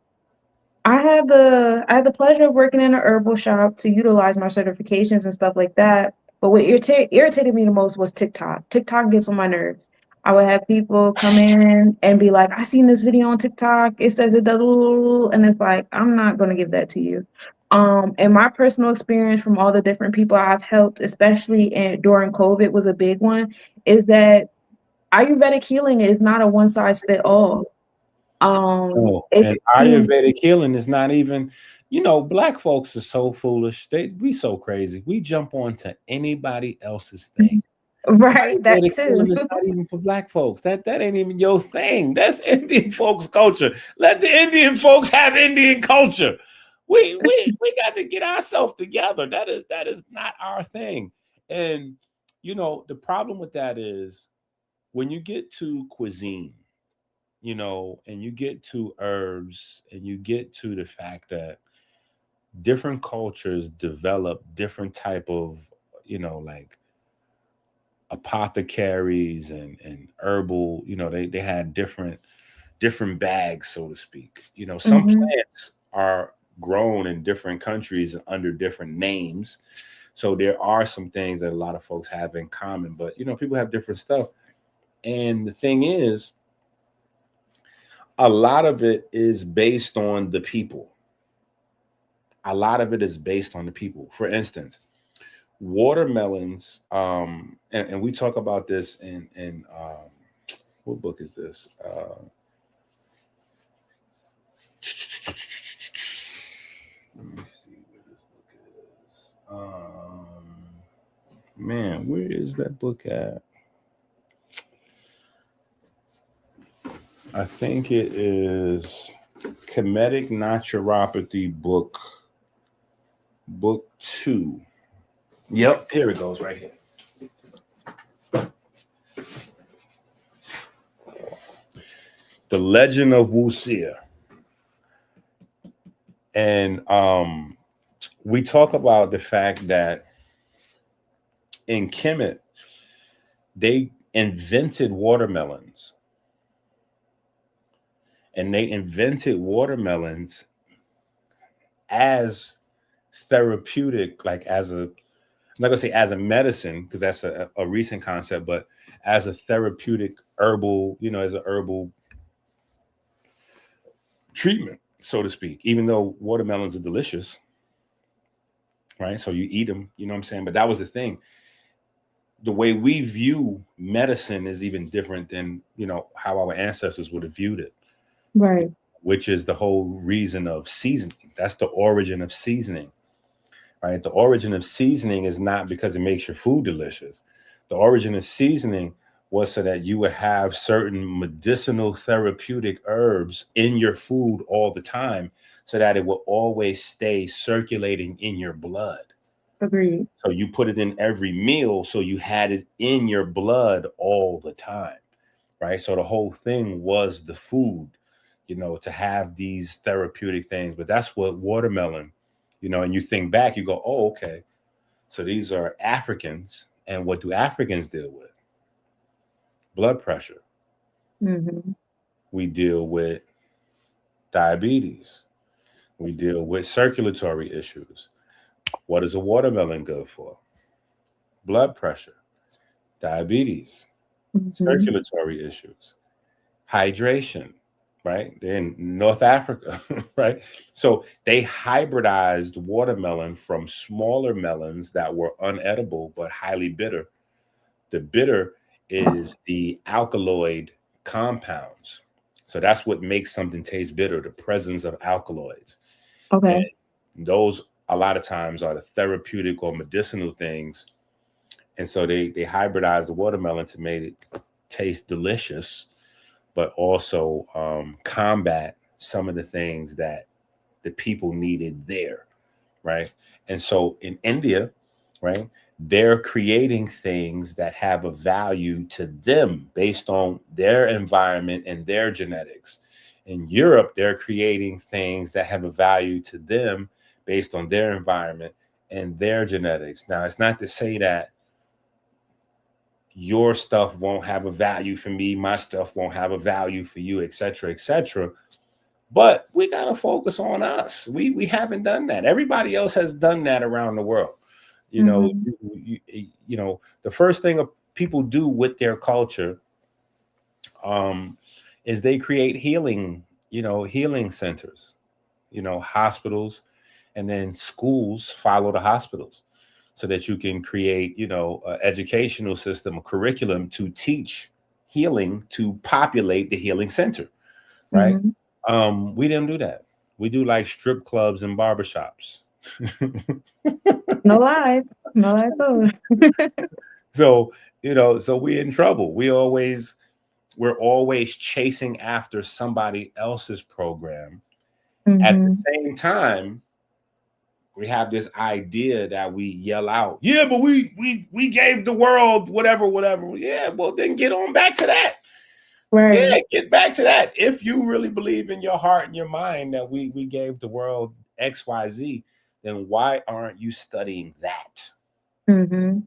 I had the pleasure of working in an herbal shop to utilize my certifications and stuff like that. But what irritated me the most was TikTok. TikTok gets on my nerves. I would have people come in and be like, I seen this video on TikTok. It says it does, and it's like, I'm not going to give that to you. And my personal experience from all the different people I've helped, especially during COVID, was a big one, is that Ayurvedic healing is not a one size fit all. And Ayurvedic healing is not even, Black folks are so foolish. We so crazy. We jump onto anybody else's thing. Right, that too. It's not even for Black folks. That ain't even your thing. That's Indian folks' culture. Let the Indian folks have Indian culture. We got to get ourselves together. That is not our thing. And the problem with that is when you get to cuisine, and you get to herbs, and you get to the fact that different cultures develop different type of, like apothecaries and herbal, they had different bags, so to speak. Some plants are grown in different countries under different names. So there are some things that a lot of folks have in common, but people have different stuff. And the thing is, a lot of it is based on the people. For instance, watermelons, and we talk about this in what book is this? Let me see where this book is. Man, where is that book at? I think it is Comedic Naturopathy book 2. Yep, here it goes right here. The Legend of Wuxia. And we talk about the fact that in Kemet, they invented watermelons. And they invented watermelons as therapeutic, like I'm not gonna say as a medicine, because that's a recent concept, but as a therapeutic herbal, as a herbal treatment, so to speak, even though watermelons are delicious, right? So you eat them, you know what I'm saying? But that was the thing. The way we view medicine is even different than, how our ancestors would have viewed it. Right. Which is the whole reason of seasoning. That's the origin of seasoning. right? The origin of seasoning is not because it makes your food delicious. The origin of seasoning was so that you would have certain medicinal therapeutic herbs in your food all the time so that it will always stay circulating in your blood. Agreed. So you put it in every meal so you had it in your blood all the time, right? So the whole thing was the food, to have these therapeutic things. But that's what watermelon, and you think back, you go, oh, okay. So these are Africans. And what do Africans deal with? Blood pressure. Mm-hmm. We deal with diabetes. We deal with circulatory issues. What is a watermelon good for? Blood pressure, diabetes, Mm-hmm. circulatory issues, hydration, right? They're in North Africa, right? So they hybridized watermelon from smaller melons that were unedible but highly bitter. The bitter is the alkaloid compounds. So that's what makes something taste bitter, the presence of alkaloids. And Okay. those a lot of times are the therapeutic or medicinal things. And so they hybridized the watermelon to make it taste delicious, but also combat some of the things that the people needed there, right? And so in India, right, they're creating things that have a value to them based on their environment and their genetics. In Europe, they're creating things that have a value to them based on their environment and their genetics. Now, it's not to say that your stuff won't have a value for me, my stuff won't have a value for you, et cetera, et cetera. But we got to focus on us. We haven't done that. Everybody else has done that around the world. Mm-hmm. The first thing people do with their culture is they create healing centers, hospitals, and then schools follow the hospitals so that you can create, an educational system, a curriculum to teach healing, to populate the healing center, right? Mm-hmm. We didn't do that. We do like strip clubs and barbershops. No lies. No lies. Oh. So, so we're in trouble. We're always chasing after somebody else's program. At the Mm-hmm. same time, we have this idea that we yell out, yeah, but we gave the world whatever. Yeah, well, then get on back to that. Right. Yeah, get back to that. If you really believe in your heart and your mind that we gave the world XYZ, then why aren't you studying that? Mm-hmm.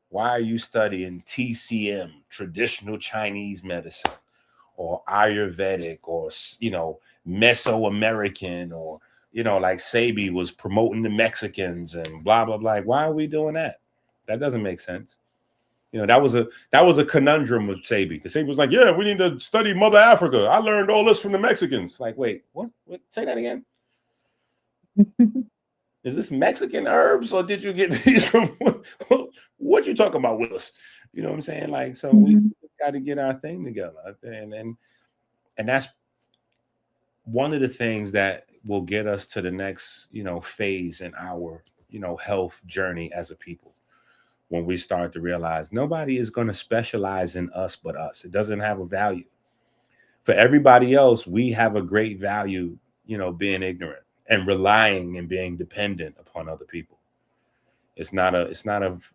Why are you studying TCM, traditional Chinese medicine, or Ayurvedic, or Mesoamerican, or like Sabi was promoting the Mexicans and blah blah blah? Why are we doing that? That doesn't make sense. That was a conundrum with Sabi, because Sabi was like, yeah, we need to study Mother Africa. I learned all this from the Mexicans. Like, wait, what? Say that again. Is this Mexican herbs, or did you get these from what you talking about, Willis? You know what I'm saying? Like, so we got to get our thing together, and that's one of the things that will get us to the next phase in our health journey as a people. When we start to realize nobody is going to specialize in us but us. It doesn't have a value. For everybody else, we have a great value, being ignorant and relying and being dependent upon other people.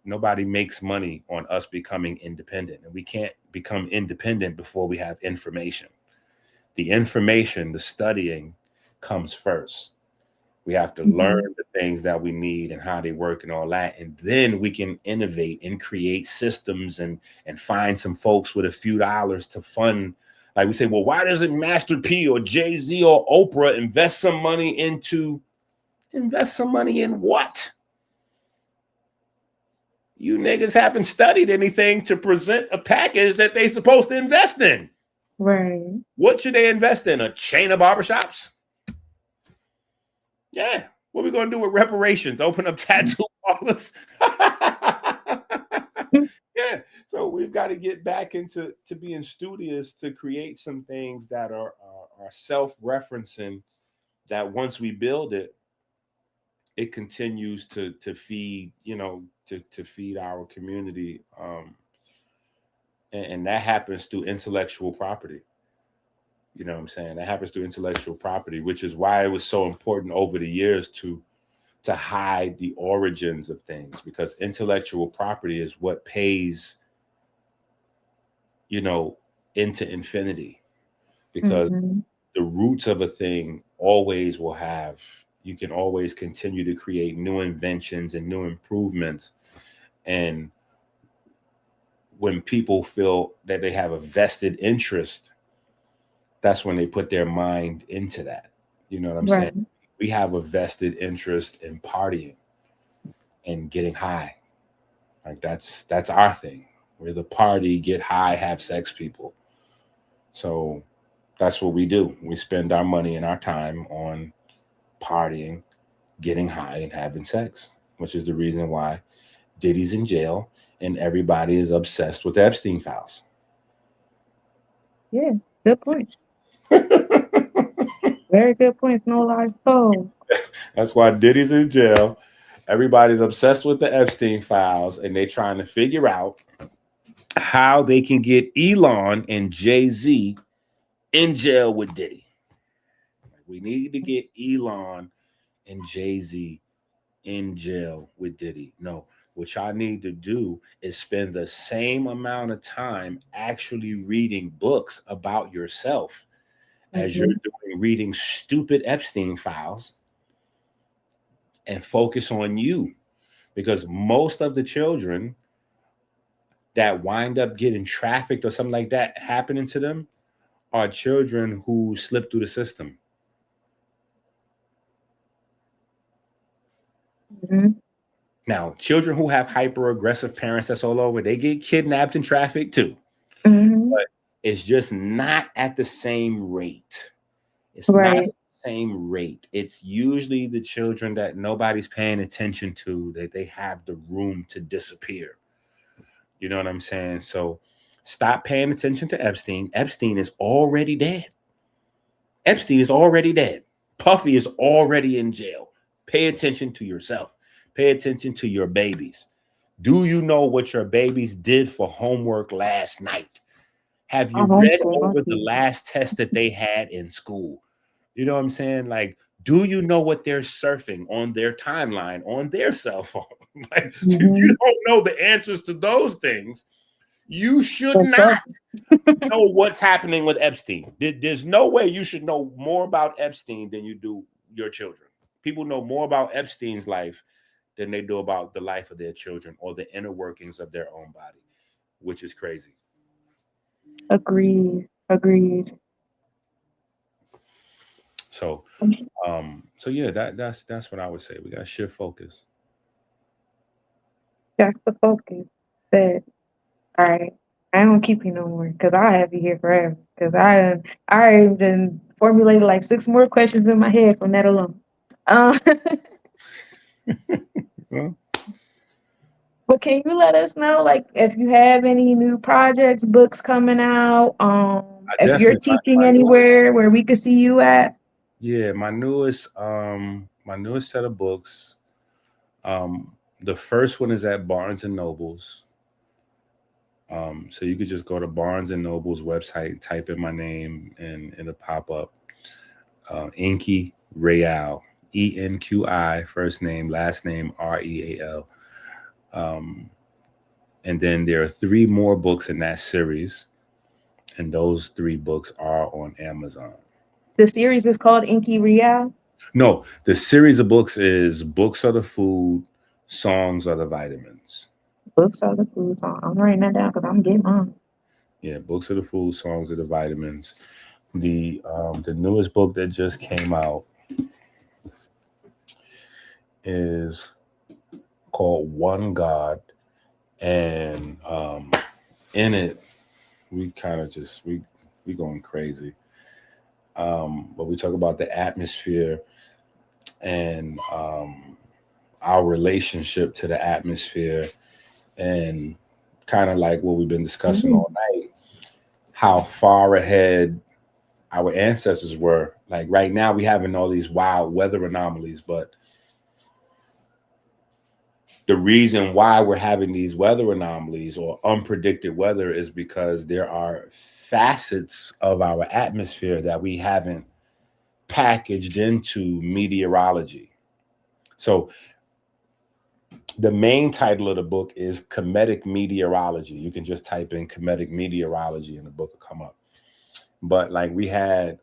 Nobody makes money on us becoming independent. And we can't become independent before we have information. The information, the studying comes first. We have to learn the things that we need and how they work and all that. And then we can innovate and create systems and find some folks with a few dollars to fund. Like we say, well, why doesn't Master P or Jay-Z or Oprah invest some money in what? You niggas haven't studied anything to present a package that they supposed to invest in. Right. What should they invest in? A chain of barbershops? Yeah. What are we going to do with reparations? Open up tattoo parlors? Yeah. So we've got to get back into being studious to create some things that are self-referencing, that once we build it, it continues to feed, to feed our community. And that happens through intellectual property. You know what I'm saying? That happens through intellectual property, which is why it was so important over the years to hide the origins of things, because intellectual property is what pays, into infinity, because the roots of a thing always will have, you can always continue to create new inventions and new improvements. And when people feel that they have a vested interest, that's when they put their mind into that. You know what I'm saying? We have a vested interest in partying and getting high. Like that's our thing. We're the party, get high, have sex people. So that's what we do. We spend our money and our time on partying, getting high, and having sex, which is the reason why Diddy's in jail and everybody is obsessed with the Epstein files. Yeah, good point. Very good point. No lies told. That's why Diddy's in jail. Everybody's obsessed with the Epstein files, and they're trying to figure out how they can get Elon and Jay-Z in jail with Diddy. We need to get Elon and Jay-Z in jail with Diddy. No, what y'all need to do is spend the same amount of time actually reading books about yourself as you're doing reading stupid Epstein files, and focus on you. Because most of the children that wind up getting trafficked or something like that happening to them are children who slip through the system. Now, children who have hyper aggressive parents that's all over, they get kidnapped and trafficked too. But it's just not at the same rate. It's not at the same rate. It's usually the children that nobody's paying attention to, that they have the room to disappear. You know what I'm saying? So stop paying attention to Epstein. Epstein is already dead. Epstein is already dead. Puffy is already in jail. Pay attention to yourself. Pay attention to your babies. Do you know what your babies did for homework last night? Have you read over the last test that they had in school? You know what I'm saying? Like, do you know what they're surfing on their timeline on their cell phone? Like, if you don't know the answers to those things, you should not know what's happening with Epstein. There's no way you should know more about Epstein than you do your children. People know more about Epstein's life than they do about the life of their children or the inner workings of their own body, which is crazy. Agreed. So, yeah, that's what I would say. We got to shift focus. That's the focus. But all right, I ain't gonna keep you no more because I have you here forever. Because I even formulated like 6 more questions in my head from that alone. But can you let us know, like, if you have any new projects, books coming out? If you're teaching anywhere where we could see you at? Yeah, my newest set of books. The first one is at Barnes and Nobles. So you could just go to Barnes and Noble's website, type in my name, and it'll pop up. Enqi Real, Enqi, first name, last name Real. And then there are 3 more books in that series, and those 3 books are on Amazon. The series is called Enqi Real? No, the series of books is Books Are the Food, Songs Are the Vitamins. Books Are the Food, song. I'm writing that down because I'm getting on. Yeah, Books Are the Food, Songs Are the Vitamins. The newest book that just came out is called One God, and in it we kind of just we going crazy, but we talk about the atmosphere and our relationship to the atmosphere, and kind of like what we've been discussing all night, how far ahead our ancestors were. Like right now we having all these wild weather anomalies, but the reason why we're having these weather anomalies or unpredicted weather is because there are facets of our atmosphere that we haven't packaged into meteorology. So the main title of the book is Comedic Meteorology. You can just type in Comedic Meteorology and the book will come up. But like we had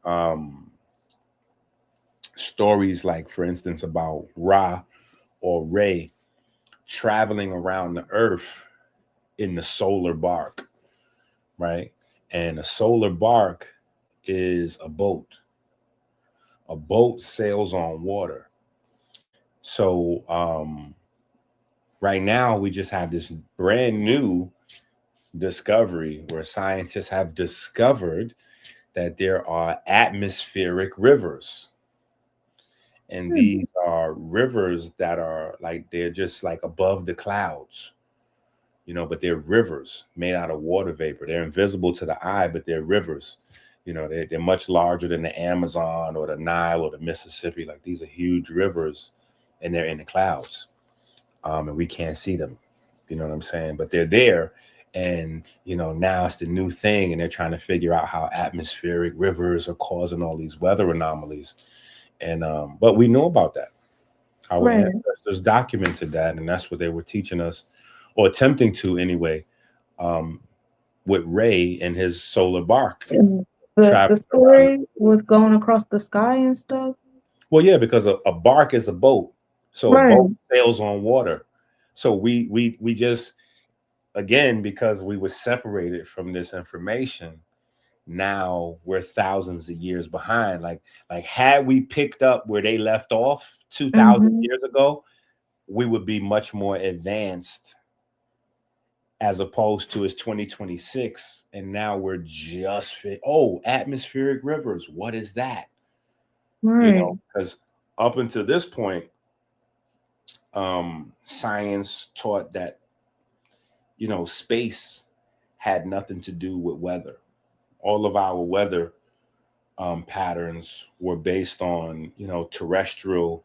stories like, for instance, about Ra or Ray traveling around the earth in the solar bark, right? And a solar bark is a boat. A boat sails on water. So right now we just have this brand new discovery where scientists have discovered that there are atmospheric rivers. And these are rivers that are like, they're just like above the clouds, you know, but they're rivers made out of water vapor. They're invisible to the eye, but they're rivers. You know, they're much larger than the Amazon or the Nile or the Mississippi. Like, these are huge rivers and they're in the clouds. And we can't see them. You know what I'm saying? But they're there. And, you know, now it's the new thing. And they're trying to figure out how atmospheric rivers are causing all these weather anomalies. And but we know about that. Our ancestors documented that, and that's what they were teaching us, or attempting to anyway, with Ray and his solar bark. The story was going across the sky and stuff. Well, yeah, because a bark is a boat, so a boat sails on water. So we just, again, because we were separated from this information, now we're thousands of years behind. Like had we picked up where they left off 2,000 years ago, we would be much more advanced, as opposed to it's 2026 and now we're just atmospheric rivers. What is that? You know, because up until this point, science taught that, you know, space had nothing to do with weather. All of our weather patterns were based on, you know, terrestrial,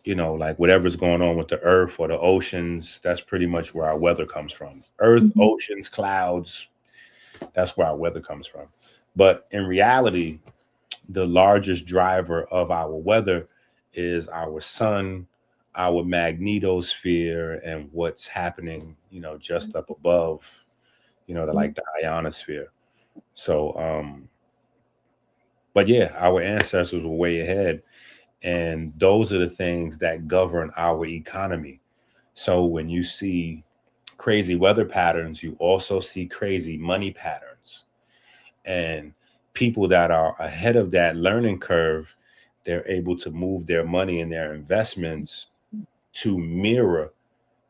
you know, like whatever's going on with the earth or the oceans. That's pretty much where our weather comes from. Earth, oceans, clouds. That's where our weather comes from. But in reality, the largest driver of our weather is our sun, our magnetosphere, and what's happening, you know, just up above, you know, like the ionosphere. So, but yeah, our ancestors were way ahead. And those are the things that govern our economy. So when you see crazy weather patterns, you also see crazy money patterns. And people that are ahead of that learning curve, they're able to move their money and their investments to mirror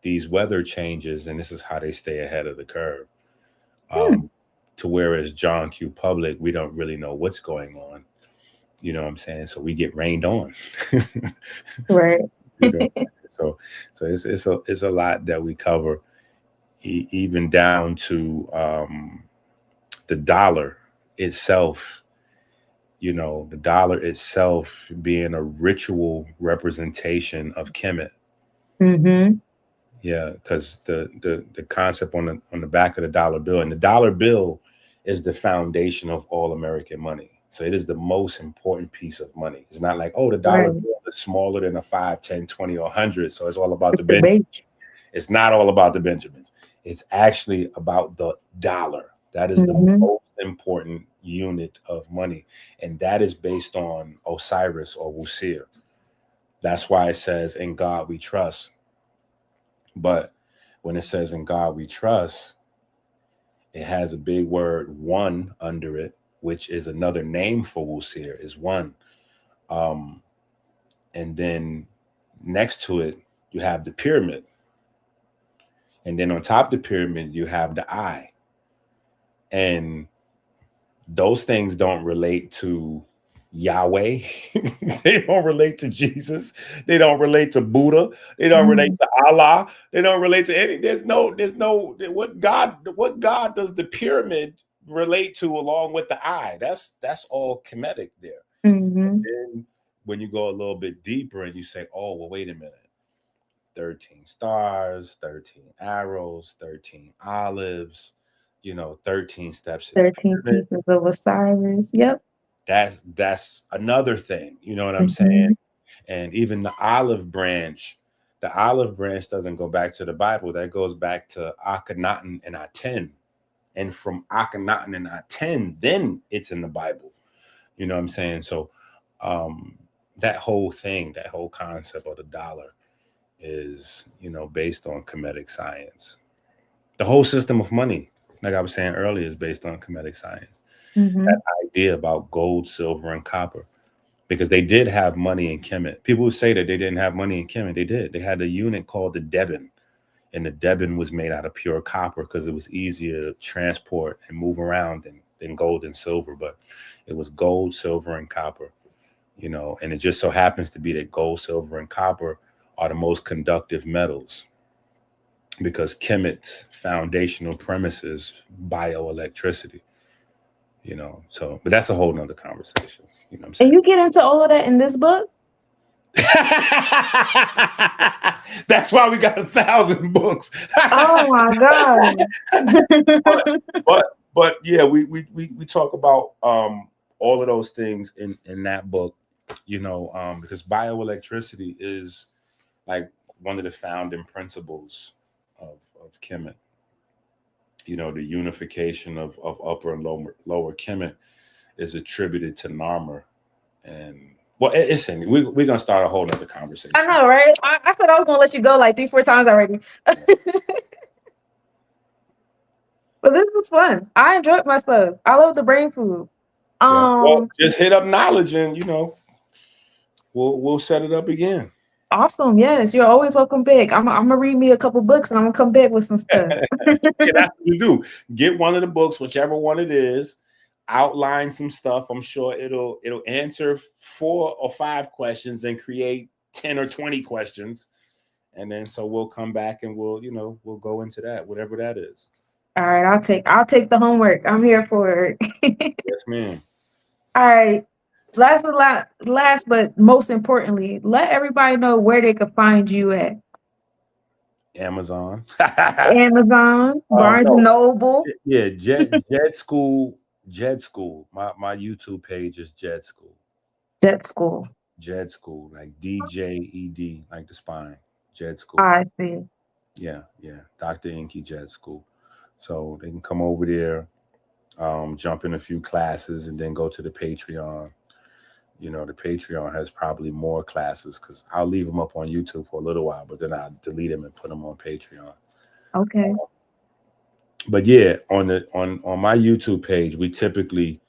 these weather changes. And this is how they stay ahead of the curve. To whereas John Q. Public, we don't really know what's going on. You know what I'm saying? So we get rained on. Right. You know? So it's a lot that we cover, even down to the dollar itself. You know, the dollar itself being a ritual representation of Kemet. Yeah, because the concept on the back of the dollar bill, and the dollar bill is the foundation of all American money. So it is the most important piece of money. It's not like, oh, the dollar bill is smaller than a 5, 10, 20, or 100. So it's all about the Benjamins. It's not all about the Benjamins. It's actually about the dollar. That is the most important unit of money. And that is based on Osiris or Wusir. That's why it says, in God we trust. But when it says in God we trust, it has a big word, one, under it, which is another name for Wusir, is one. And then next to it, you have the pyramid. And then on top of the pyramid, you have the eye. And those things don't relate to Yahweh. They don't relate to Jesus. They don't relate to Buddha. They don't relate to Allah. They don't relate to any. There's no what God does the pyramid relate to along with the eye? That's all Kemetic there. And then when you go a little bit deeper and you say, oh, well, wait a minute. 13 stars, 13 arrows, 13 olives, 13 steps in the 13 pyramid. pieces of Osiris. Yep. That's another thing. You know what I'm saying? Mhm. And even the olive branch doesn't go back to the Bible. That goes back to Akhenaten and Aten. And from Akhenaten and Aten, then it's in the Bible. You know what I'm saying? So that whole concept of the dollar is, based on Kemetic science. The whole system of money, like I was saying earlier, is based on Kemetic science. Mhm. That idea about gold, silver, and copper. Because they did have money in Kemet. People who say that they didn't have money in Kemet, they did. They had a unit called the Debin, and the Debin was made out of pure copper because it was easier to transport and move around than gold and silver. But it was gold, silver, and copper, and it just so happens to be that gold, silver, and copper are the most conductive metals because Kemet's foundational premise is bioelectricity. But that's a whole nother conversation. You know what I'm saying? And you get into all of that in this book? That's why we got 1,000 books. Oh my God. but yeah, we talk about all of those things in that book, because bioelectricity is like one of the founding principles of Kemet. The unification of upper and lower Kemet is attributed to Narmer. And well, listen, we're gonna start a whole nother conversation. I know, right? I said I was gonna let you go like 3-4 times already. But this was fun. I enjoyed myself. I love the brain food. Well, just hit up knowledge and we'll set it up again. Awesome. Yes, you're always welcome back. I'm gonna read me a couple books and I'm gonna come back with some stuff. That's what you do. Get one of the books, whichever one it is, outline some stuff. I'm sure it'll answer 4 or 5 questions and create 10 or 20 questions. And then so we'll come back and we'll go into that, whatever that is. All right, I'll take the homework. I'm here for it. Yes, ma'am. All right. Last but most importantly, let everybody know where they can find you at. Amazon. Amazon, Barnes and Noble. Yeah, Jed School. My YouTube page is Jed School. Jed School. Jed School, like DJED, like the spine. Jed School. I see. Yeah. Dr. Enqi Jed School. So they can come over there, jump in a few classes, and then go to the Patreon. The Patreon has probably more classes because I'll leave them up on YouTube for a little while, but then I delete them and put them on Patreon. Okay. But yeah, on my YouTube page, we typically,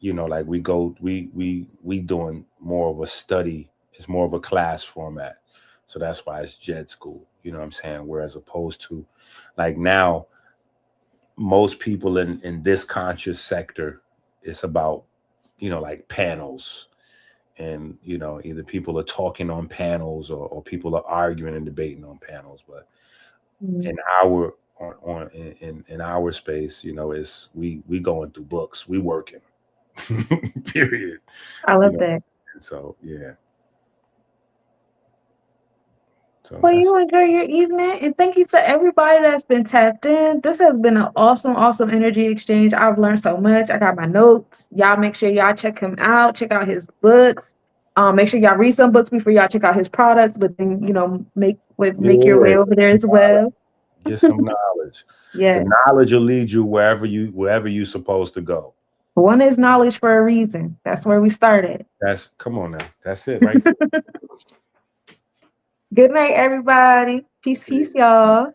like we doing more of a study. It's more of a class format. So that's why it's Jed School. You know what I'm saying? Whereas opposed to like now, most people in this conscious sector, it's about, like panels and, either people are talking on panels or people are arguing and debating on panels. But in our in our space, it's we going through books, we working. Period. I love that. So yeah. So well, you enjoy your evening, and thank you to everybody that's been tapped in. This has been an awesome energy exchange. I've learned so much. I got my notes. Y'all make sure y'all check him out. Check out his books. Make sure y'all read some books before y'all check out his products. But then make your way over there as well. Get some knowledge. Yeah, the knowledge will lead you wherever you're supposed to go. One is knowledge for a reason. That's where we started. Come on now. That's it, right? Good night, everybody. Peace, y'all.